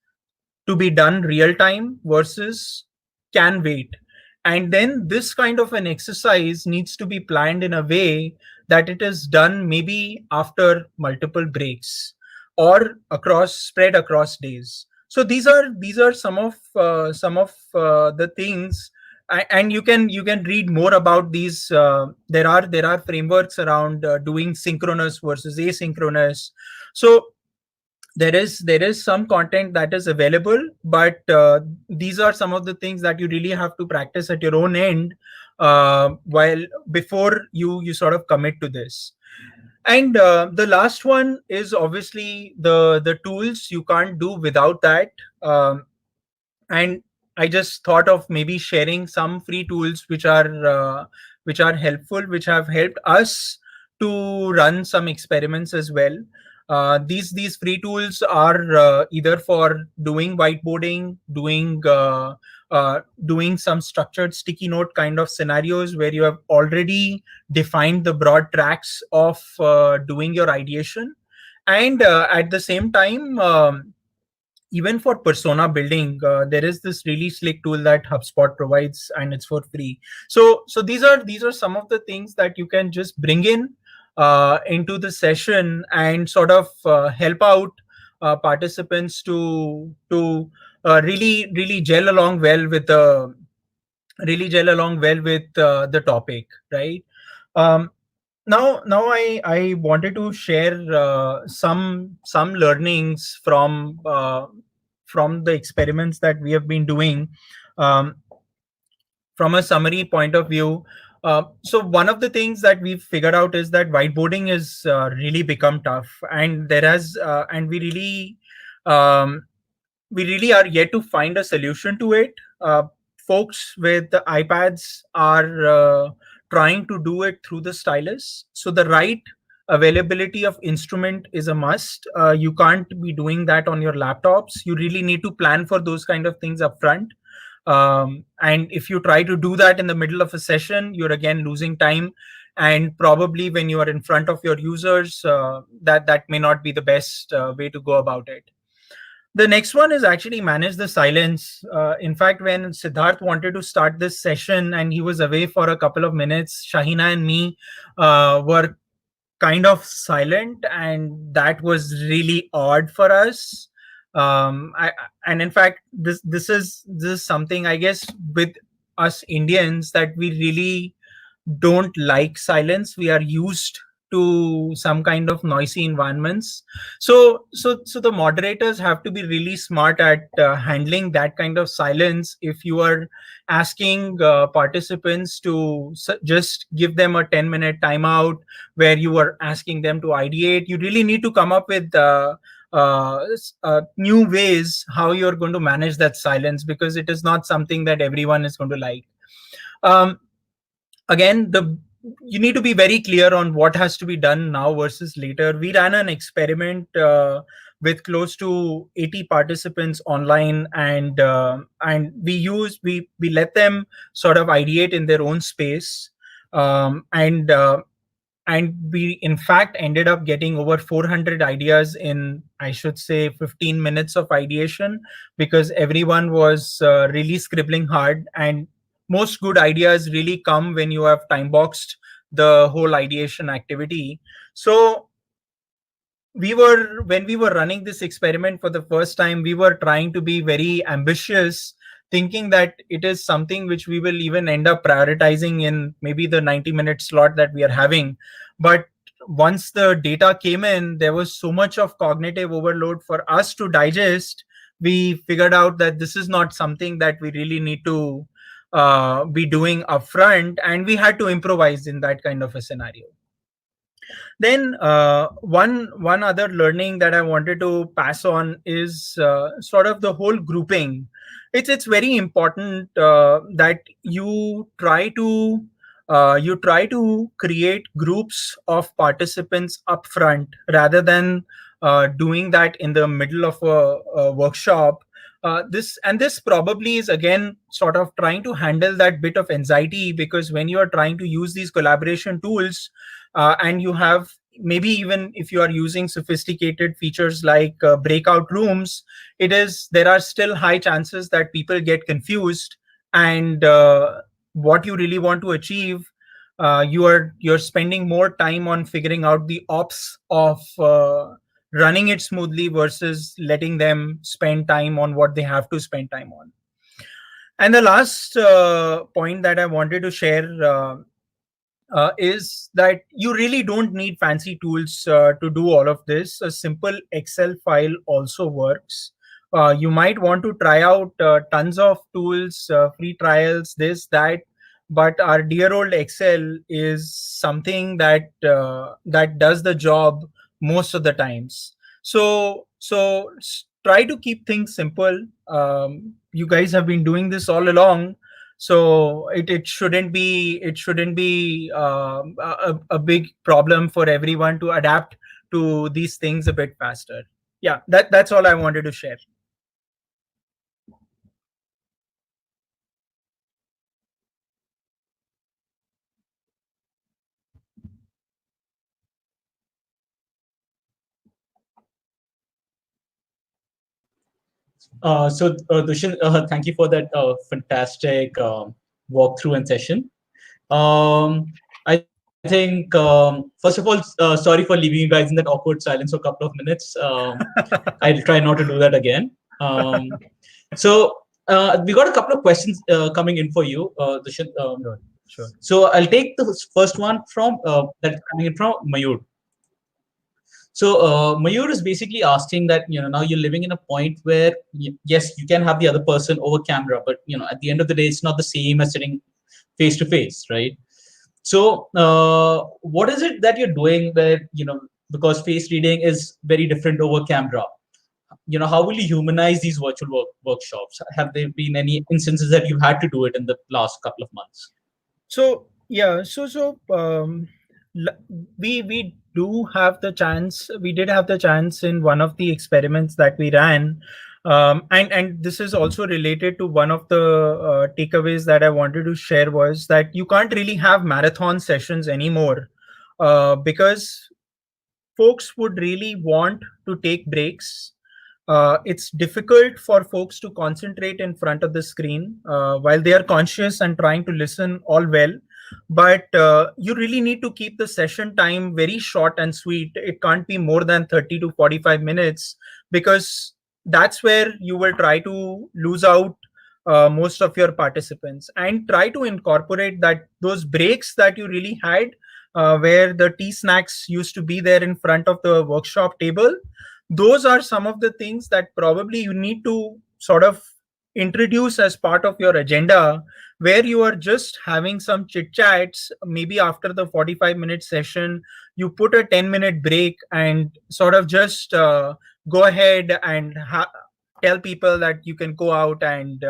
to be done real time versus can wait. And then this kind of an exercise needs to be planned in a way that it is done maybe after multiple breaks or spread across days. So these are some of the things. And you can read more about these. There are frameworks around doing synchronous versus asynchronous. So there is some content that is available, but these are some of the things that you really have to practice at your own end, while before you sort of commit to this. And the last one is obviously the tools. You can't do without that. And I just thought of maybe sharing some free tools which are helpful, which have helped us to run some experiments as well. These free tools are either for doing whiteboarding, doing some structured sticky note kind of scenarios where you have already defined the broad tracks of doing your ideation, and at the same time, even for persona building, there is this really slick tool that HubSpot provides, and it's for free. So these are some of the things that you can just bring in into the session and sort of help out participants to really gel along well with the topic, right? Um, now I wanted to share some learnings from the experiments that we have been doing, um, from a summary point of view. So one of the things that we've figured out is that whiteboarding is really become tough, and um, we really are yet to find a solution to it. Folks with the iPads are trying to do it through the stylus. So the right availability of instrument is a must. You can't be doing that on your laptops. You really need to plan for those kind of things upfront. And if you try to do that in the middle of a session, you're again losing time. And probably when you are in front of your users, that may not be the best way to go about it. The next one is actually manage the silence. In fact, when Siddharth wanted to start this session and he was away for a couple of minutes, Shaheena and me were kind of silent, and that was really odd for us. And in fact, this is something, I guess, with us Indians, that we really don't like silence. We are used to some kind of noisy environments. So the moderators have to be really smart at handling that kind of silence. If you are asking participants to just give them a 10-minute timeout where you are asking them to ideate, you really need to come up with new ways how you're going to manage that silence, because it is not something that everyone is going to like. um, Again, the you need to be very clear on what has to be done now versus later. We ran an experiment with close to 80 participants online, and we let them sort of ideate in their own space. Um, and uh, and we in fact ended up getting over 400 ideas in, I should say, 15 minutes of ideation, because everyone was really scribbling hard. And most good ideas really come when you have time boxed the whole ideation activity. So when we were running this experiment for the first time, we were trying to be very ambitious, thinking that it is something which we will even end up prioritizing in maybe the 90-minute slot that we are having. But once the data came in, there was so much of cognitive overload for us to digest. We figured out that this is not something that we really need to be doing upfront, and we had to improvise in that kind of a scenario. Then one other learning that I wanted to pass on is sort of the whole grouping. It's very important that you try to create groups of participants upfront rather than doing that in the middle of a workshop. This probably is again sort of trying to handle that bit of anxiety, because when you are trying to use these collaboration tools, and you have, maybe even if you are using sophisticated features like breakout rooms, there are still high chances that people get confused. And what you really want to achieve, you're spending more time on figuring out the ops of running it smoothly versus letting them spend time on what they have to spend time on. And the last point that I wanted to share is that you really don't need fancy tools to do all of this. A simple Excel file also works. You might want to try out tons of tools, free trials, this, that, but our dear old Excel is something that does the job most of the times. So try to keep things simple. You guys have been doing this all along, so it shouldn't be a big problem for everyone to adapt to these things a bit faster. Yeah, that's all I wanted to share. Dushyant, thank you for that fantastic walkthrough and session. I think, first of all, sorry for leaving you guys in that awkward silence for a couple of minutes. I'll try not to do that again. We got a couple of questions coming in for you, Dushyant. Sure. So I'll take the first one from that's coming in from Mayur. So Mayur is basically asking that, now you're living in a point where yes, you can have the other person over camera, but at the end of the day, it's not the same as sitting face to face, right? So what is it that you're doing where, because face reading is very different over camera? How will you humanize these virtual workshops? Have there been any instances that you've had to do it in the last couple of months? So yeah, we do have the chance. We did have the chance in one of the experiments that we ran, and this is also related to one of the takeaways that I wanted to share, was that you can't really have marathon sessions anymore, because folks would really want to take breaks. It's difficult for folks to concentrate in front of the screen while they are conscious and trying to listen all well. But you really need to keep the session time very short and sweet. It can't be more than 30 to 45 minutes, because that's where you will try to lose out most of your participants, and try to incorporate that those breaks that you really had. where the tea snacks used to be there in front of the workshop table. Those are some of the things that probably you need to sort of introduce as part of your agenda, where you are just having some chit chats. Maybe after the 45-minute session, you put a 10-minute break and sort of just go ahead and tell people that you can go out and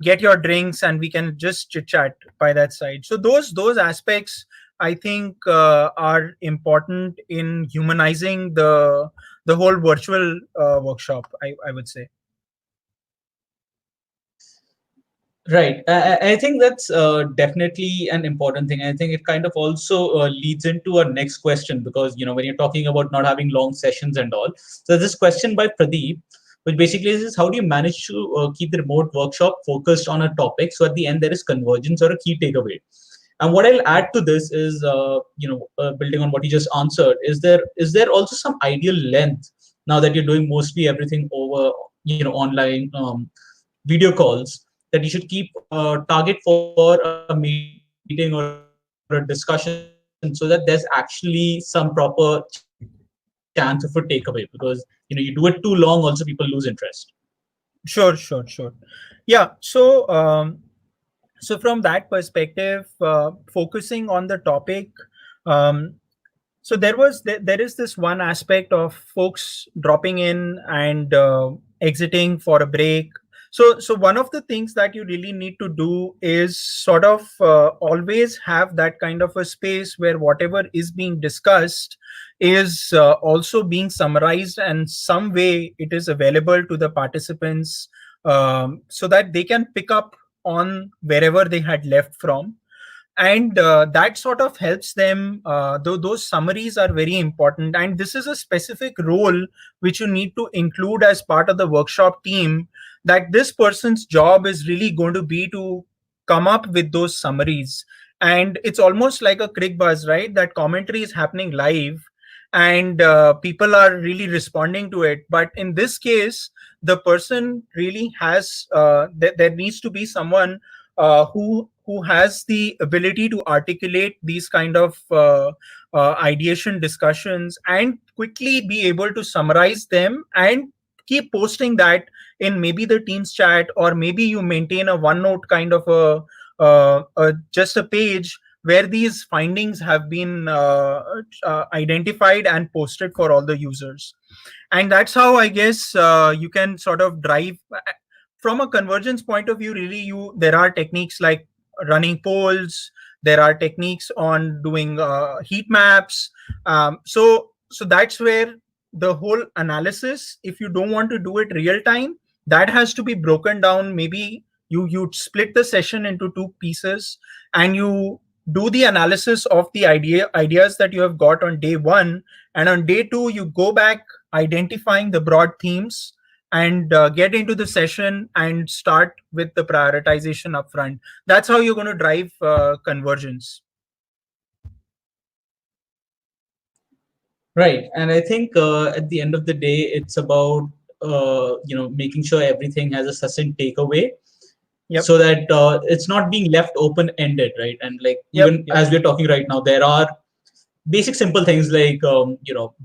get your drinks, and we can just chit chat by that side. So those aspects, I think, are important in humanizing the whole virtual workshop, I would say. Right. I think that's definitely an important thing. I think it kind of also leads into our next question, because when you're talking about not having long sessions and all. So this question by Pradeep, which basically is, how do you manage to keep the remote workshop focused on a topic so at the end there is convergence or a key takeaway? And what I'll add to this is, building on what you just answered, is there also some ideal length now that you're doing mostly everything over online video calls, that you should keep target for a meeting or a discussion, so that there's actually some proper chance of a takeaway? Because you do it too long, also people lose interest. Sure. Yeah. So from that perspective, focusing on the topic, um, so there is this one aspect of folks dropping in and exiting for a break. So one of the things that you really need to do is sort of always have that kind of a space where whatever is being discussed is also being summarized, and some way it is available to the participants, so that they can pick up on wherever they had left from. And that sort of helps them, though those summaries are very important, and this is a specific role which you need to include as part of the workshop team, that this person's job is really going to be to come up with those summaries. And it's almost like a crick buzz, right? That commentary is happening live, and people are really responding to it. But in this case, the person really has there needs to be someone who has the ability to articulate these kind of ideation discussions and quickly be able to summarize them and keep posting that in maybe the Teams chat, or maybe you maintain a OneNote kind of a just a page where these findings have been identified and posted for all the users. And that's how, I guess, you can sort of drive from a convergence point of view. Really, you there are techniques like running polls, there are techniques on doing heat maps. So that's where the whole analysis, if you don't want to do it real time, that has to be broken down. Maybe you split the session into two pieces, and you do the analysis of the ideas that you have got on day one, and on day two you go back identifying the broad themes, and get into the session and start with the prioritization upfront. That's how you're going to drive convergence. Right. And I think at the end of the day, it's about making sure everything has a succinct takeaway, Yep. so that it's not being left open ended, right? And like, Yep. even as we're talking right now, there are basic simple things like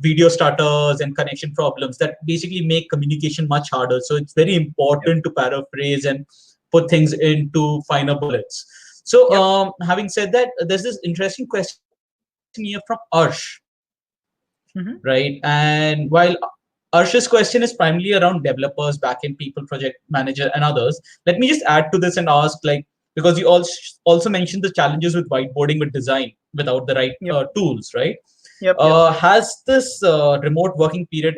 video stutters and connection problems that basically make communication much harder. So it's very important to paraphrase and put things into finer bullets. So having said that, there's this interesting question here from Arsh, Mm-hmm. right? And while Arsh's question is primarily around developers, backend people, project manager, and others, let me just add to this and ask, like, because you also mentioned the challenges with whiteboarding with design without the right Yep. tools, right? Yep. Has this remote working period,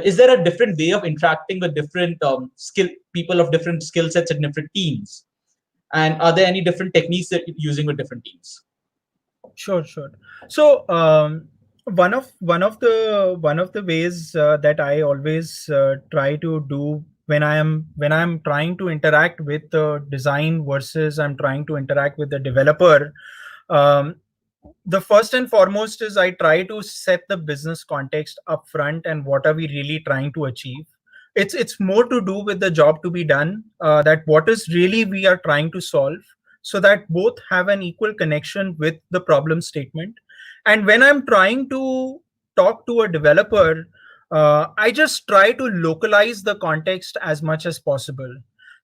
is there a different way of interacting with different skill people of different skill sets and different teams? And are there any different techniques that you're using with different teams? Sure. So one of the ways that I always try to do when I'm trying to interact with the design versus I'm trying to interact with the developer, um, the first and foremost is I try to set the business context up front, and what are we really trying to achieve. It's more to do with the job to be done, that what is really we are trying to solve. so that both have an equal connection with the problem statement. And when I'm trying to talk to a developer, I just try to localize the context as much as possible.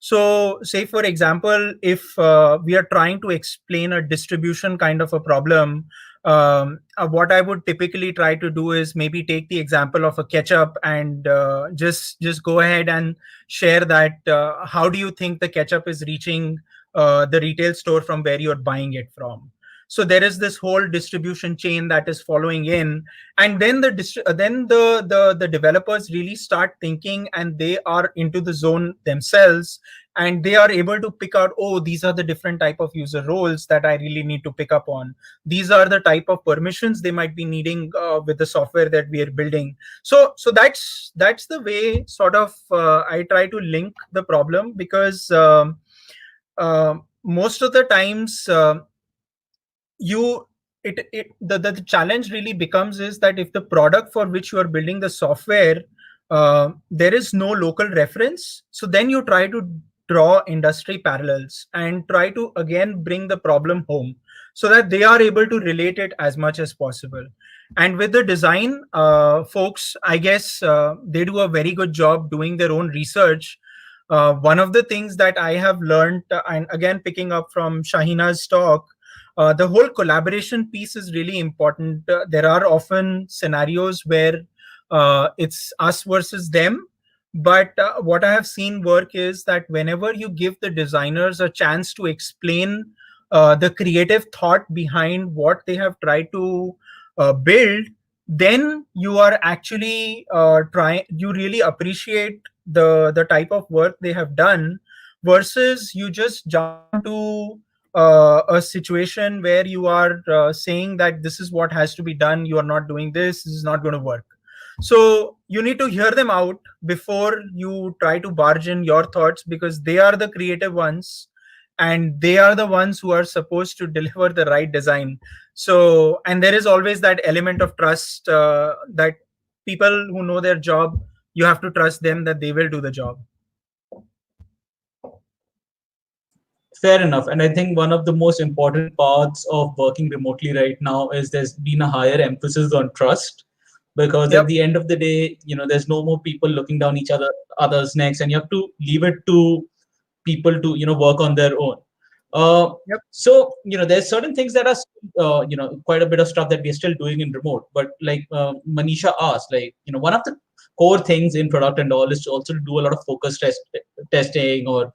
So, say for example, if we are trying to explain a distribution kind of a problem, what I would typically try to do is maybe take the example of a ketchup and just go ahead and share that how do you think the ketchup is reaching the retail store from where you're buying it from. So there is this whole distribution chain that is following in, and then the developers really start thinking, and they are into the zone themselves, and they are able to pick out, oh, these are the different type of user roles that I really need to pick up on. These are the type of permissions they might be needing with the software that we are building. So that's the way sort of I try to link the problem, because most of the times you the challenge really becomes is that if the product for which you are building the software, there is no local reference, so then you try to draw industry parallels and try to again bring the problem home so that they are able to relate it as much as possible. And with the design folks, I guess they do a very good job doing their own research. One of the things that I have learned, and again picking up from Shaheena's talk, the whole collaboration piece is really important. There are often scenarios where it's us versus them. But what I have seen work is that whenever you give the designers a chance to explain the creative thought behind what they have tried to build, then you are actually you really appreciate the type of work they have done, versus you just jump into a situation where you are saying that this is what has to be done, you are not doing this is not going to work. So you need to hear them out before you try to barge in your thoughts, because they are the creative ones and they are the ones who are supposed to deliver the right design. So, and there is always that element of trust, that people who know their job, you have to trust them that they will do the job. Fair enough. And I think one of the most important parts of working remotely right now is there's been a higher emphasis on trust, because at Yep. the end of the day, there's no more people looking down each other's necks, and you have to leave it to people to work on their own. Uh, Yep. so there's certain things that are quite a bit of stuff that we're still doing in remote. But like Manisha asked, like one of the core things in product and all is to also do a lot of focus testing, or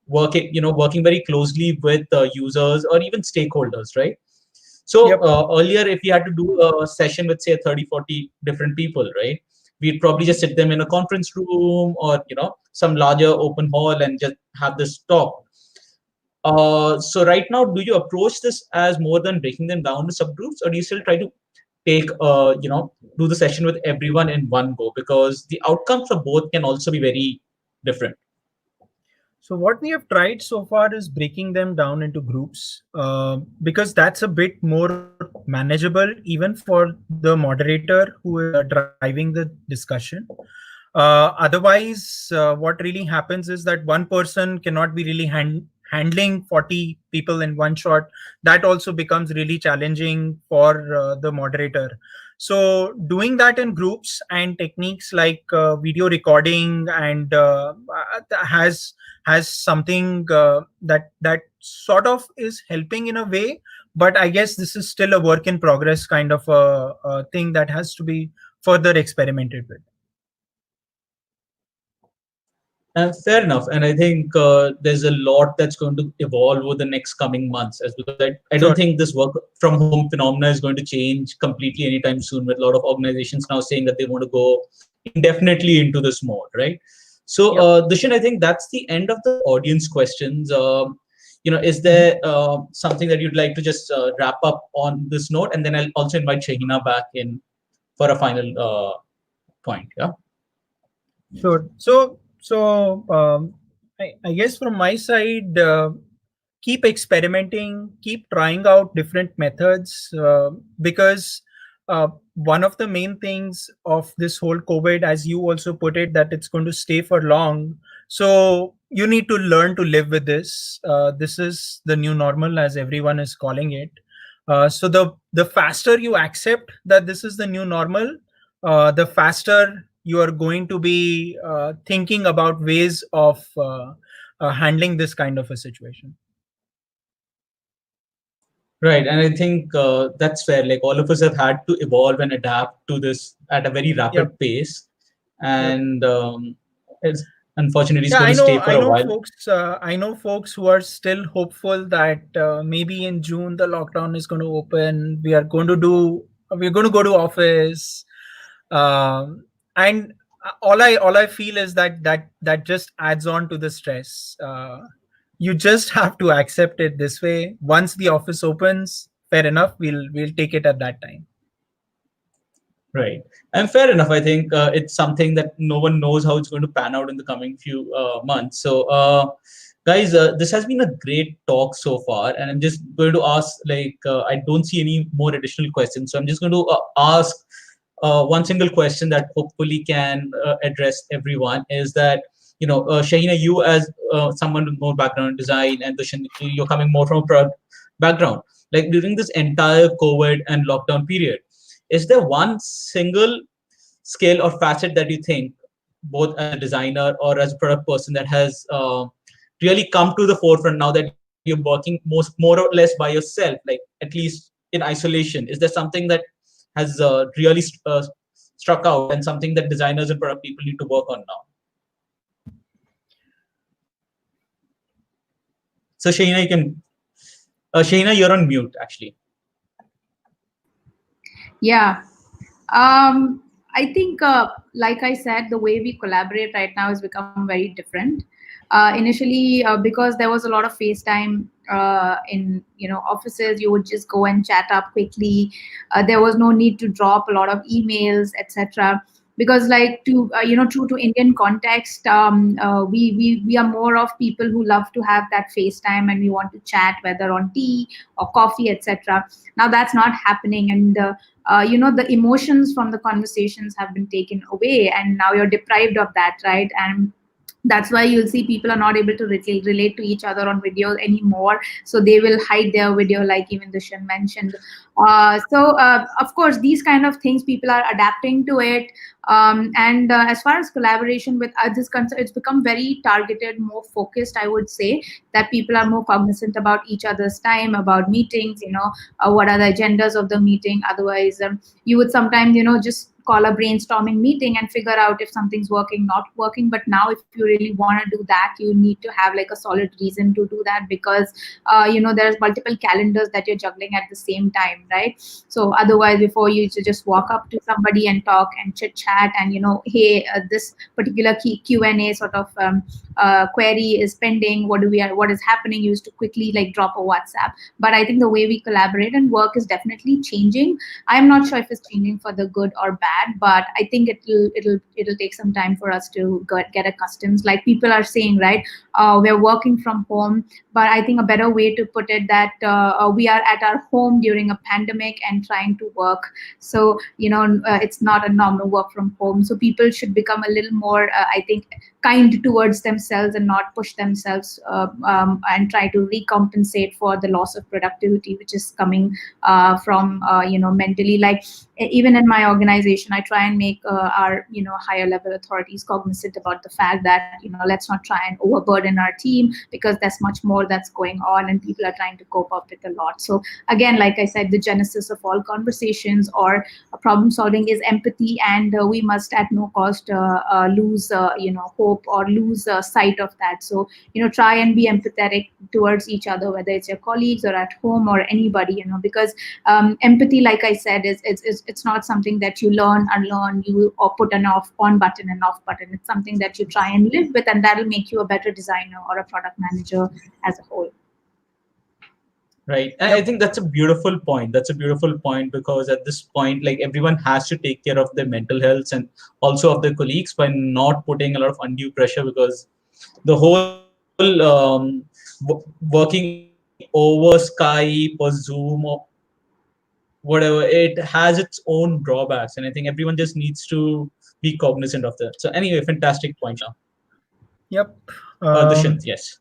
working very closely with users or even stakeholders, right? So Yep. earlier, if we had to do a session with say 30, 40 different people, right, we'd probably just sit them in a conference room or some larger open hall and just have this talk. So right now, do you approach this as more than breaking them down to subgroups, or do you still try to take do the session with everyone in one go, because the outcomes for both can also be very different? So what we have tried so far is breaking them down into groups, because that's a bit more manageable even for the moderator who is driving the discussion. Otherwise, what really happens is that one person cannot be really handling 40 people in one shot. That also becomes really challenging for the moderator. So doing that in groups and techniques like video recording and has something that sort of is helping in a way, but I guess this is still a work in progress kind of a thing that has to be further experimented with. Fair enough. And I think there's a lot that's going to evolve over the next coming months, as because I don't Sure. think this work from home phenomena is going to change completely anytime soon, with a lot of organizations now saying that they want to go indefinitely into this mode, right? So, Yep. Dushyant, I think that's the end of the audience questions. Is there something that you'd like to just wrap up on this note? And then I'll also invite Shaheena back in for a final point. Yeah. Sure. I guess from my side, keep experimenting, keep trying out different methods, because one of the main things of this whole COVID, as you also put it, that it's going to stay for long. So you need to learn to live with this. This is the new normal, as everyone is calling it. So the faster you accept that this is the new normal, the faster you are going to be thinking about ways of handling this kind of a situation. Right, and I think that's fair. Like all of us have had to evolve and adapt to this at a very Yep. rapid pace, Yep. and it's unfortunately it's Yeah, going I to know. stay for I a know, while. folks. I know folks who are still hopeful that maybe in June the lockdown is going to open. We are going to do. We're going to go to office, and all I feel is that just adds on to the stress. You just have to accept it this way. Once the office opens, fair enough. We'll take it at that time. Right. And fair enough. I think it's something that no one knows how it's going to pan out in the coming few months. So, guys, this has been a great talk so far. And I'm just going to ask, like, I don't see any more additional questions. So I'm just going to ask one single question that hopefully can address everyone is that, Shaheena, you as someone with more background in design and Dushyant, you're coming more from a product background. Like during this entire COVID and lockdown period, is there one single skill or facet that you think, both as a designer or as a product person, that has really come to the forefront now that you're working more or less by yourself, like at least in isolation? Is there something that has really struck out and something that designers and product people need to work on now? So Shaina, Shaina, you're on mute actually. Yeah. I think, like I said, the way we collaborate right now has become very different. Initially, because there was a lot of FaceTime in offices, you would just go and chat up quickly. There was no need to drop a lot of emails, etc. Because, like, to true to Indian context, we are more of people who love to have that FaceTime, and we want to chat whether on tea or coffee, etc. Now that's not happening, and the emotions from the conversations have been taken away, and now you're deprived of that, right? And that's why you'll see people are not able to relate to each other on video anymore, so they will hide their video, like even Dushan mentioned. So of course, these kind of things, people are adapting to it. And as far as collaboration with others is concerned, it's become very targeted, more focused, I would say, that people are more cognizant about each other's time, about meetings, what are the agendas of the meeting. Otherwise, you would sometimes, just call a brainstorming meeting and figure out if something's working, not working. But now, if you really want to do that, you need to have like a solid reason to do that, because there's multiple calendars that you're juggling at the same time, right? So otherwise, before you to just walk up to somebody and talk and chit chat, and hey, this particular Q&A sort of query is pending, what is happening, you used to quickly like drop a WhatsApp. But I think the way we collaborate and work is definitely changing. I'm not sure if it's changing for the good or bad, but I think it'll take some time for us to get accustomed. Like people are saying, right? We're working from home, but I think a better way to put it, that we are at our home during a pandemic and trying to work. So it's not a normal work from home. So people should become a little more, I think, kind towards themselves and not push themselves, and try to recompensate for the loss of productivity which is coming from mentally. Like even in my organization, I try and make our higher level authorities cognizant about the fact that let's not try and overburden our team, because there's much more that's going on and people are trying to cope up with a lot. So again, like I said, the genesis of all conversations or problem solving is empathy, and we must at no cost lose hope or lose sight of that. So try and be empathetic towards each other, whether it's your colleagues or at home or anybody, because empathy, like I said, is it's not something that you learn, unlearn, you or put an on button and off button. It's something that you try and live with, and that'll make you a better designer or a product manager as a whole. Right. And I Yep. think that's a beautiful point. That's a beautiful point, because at this point, like everyone has to take care of their mental health and also of their colleagues by not putting a lot of undue pressure, because the whole working over Skype or Zoom or whatever, it has its own drawbacks. And I think everyone just needs to be cognizant of that. So anyway, fantastic point now. Yep. Dushyant, yes.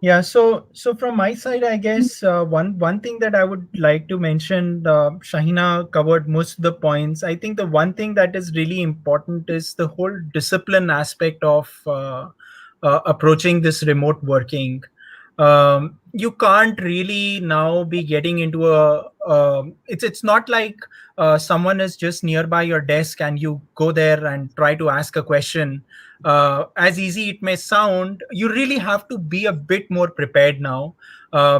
Yeah, so from my side, I guess one thing that I would like to mention, Shaheena covered most of the points. I think the one thing that is really important is the whole discipline aspect of approaching this remote working. You can't really now be getting into a. It's not like someone is just nearby your desk and you go there and try to ask a question. As easy it may sound, you really have to be a bit more prepared now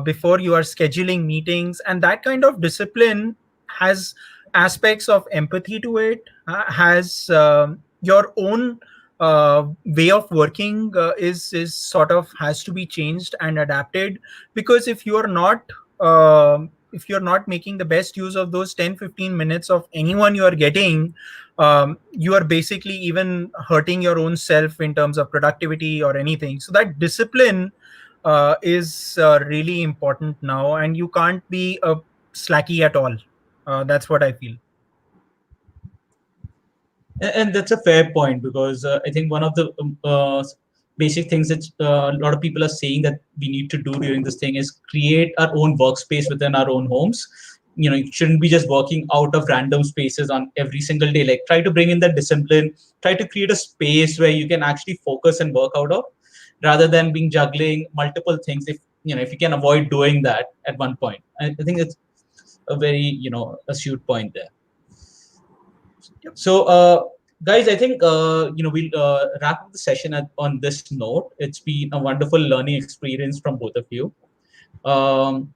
before you are scheduling meetings. And that kind of discipline has aspects of empathy to it, has your own way of working is sort of has to be changed and adapted, because if you're not making the best use of those 10-15 minutes of anyone you are getting, you are basically even hurting your own self in terms of productivity or anything. So that discipline is really important now, and you can't be a slacky at all. That's what I feel. And that's a fair point, because I think one of the basic things that a lot of people are saying that we need to do during this thing is create our own workspace within our own homes. You shouldn't be just working out of random spaces on every single day. Like, try to bring in that discipline, try to create a space where you can actually focus and work out of, rather than being juggling multiple things. If you can avoid doing that at one point, I think it's a very astute point there. Yep. So, guys, I think we'll wrap up the session on this note. It's been a wonderful learning experience from both of you, um,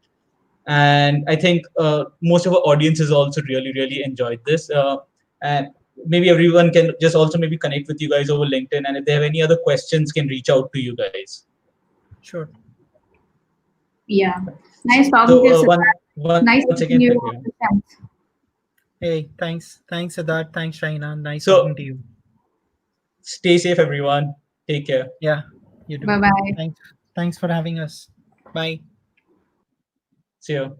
and I think most of our audience has also really, really enjoyed this. And maybe everyone can just also maybe connect with you guys over LinkedIn, and if they have any other questions, can reach out to you guys. Sure. Yeah. Nice talking to So, you, once again, Nice thank you. meeting you on the 10th. Hey, thanks, Siddharth. Thanks, Shaina. Nice So, talking to you. stay safe, everyone. Take care. Yeah, you do. Bye bye. Thanks for having us. Bye. See you.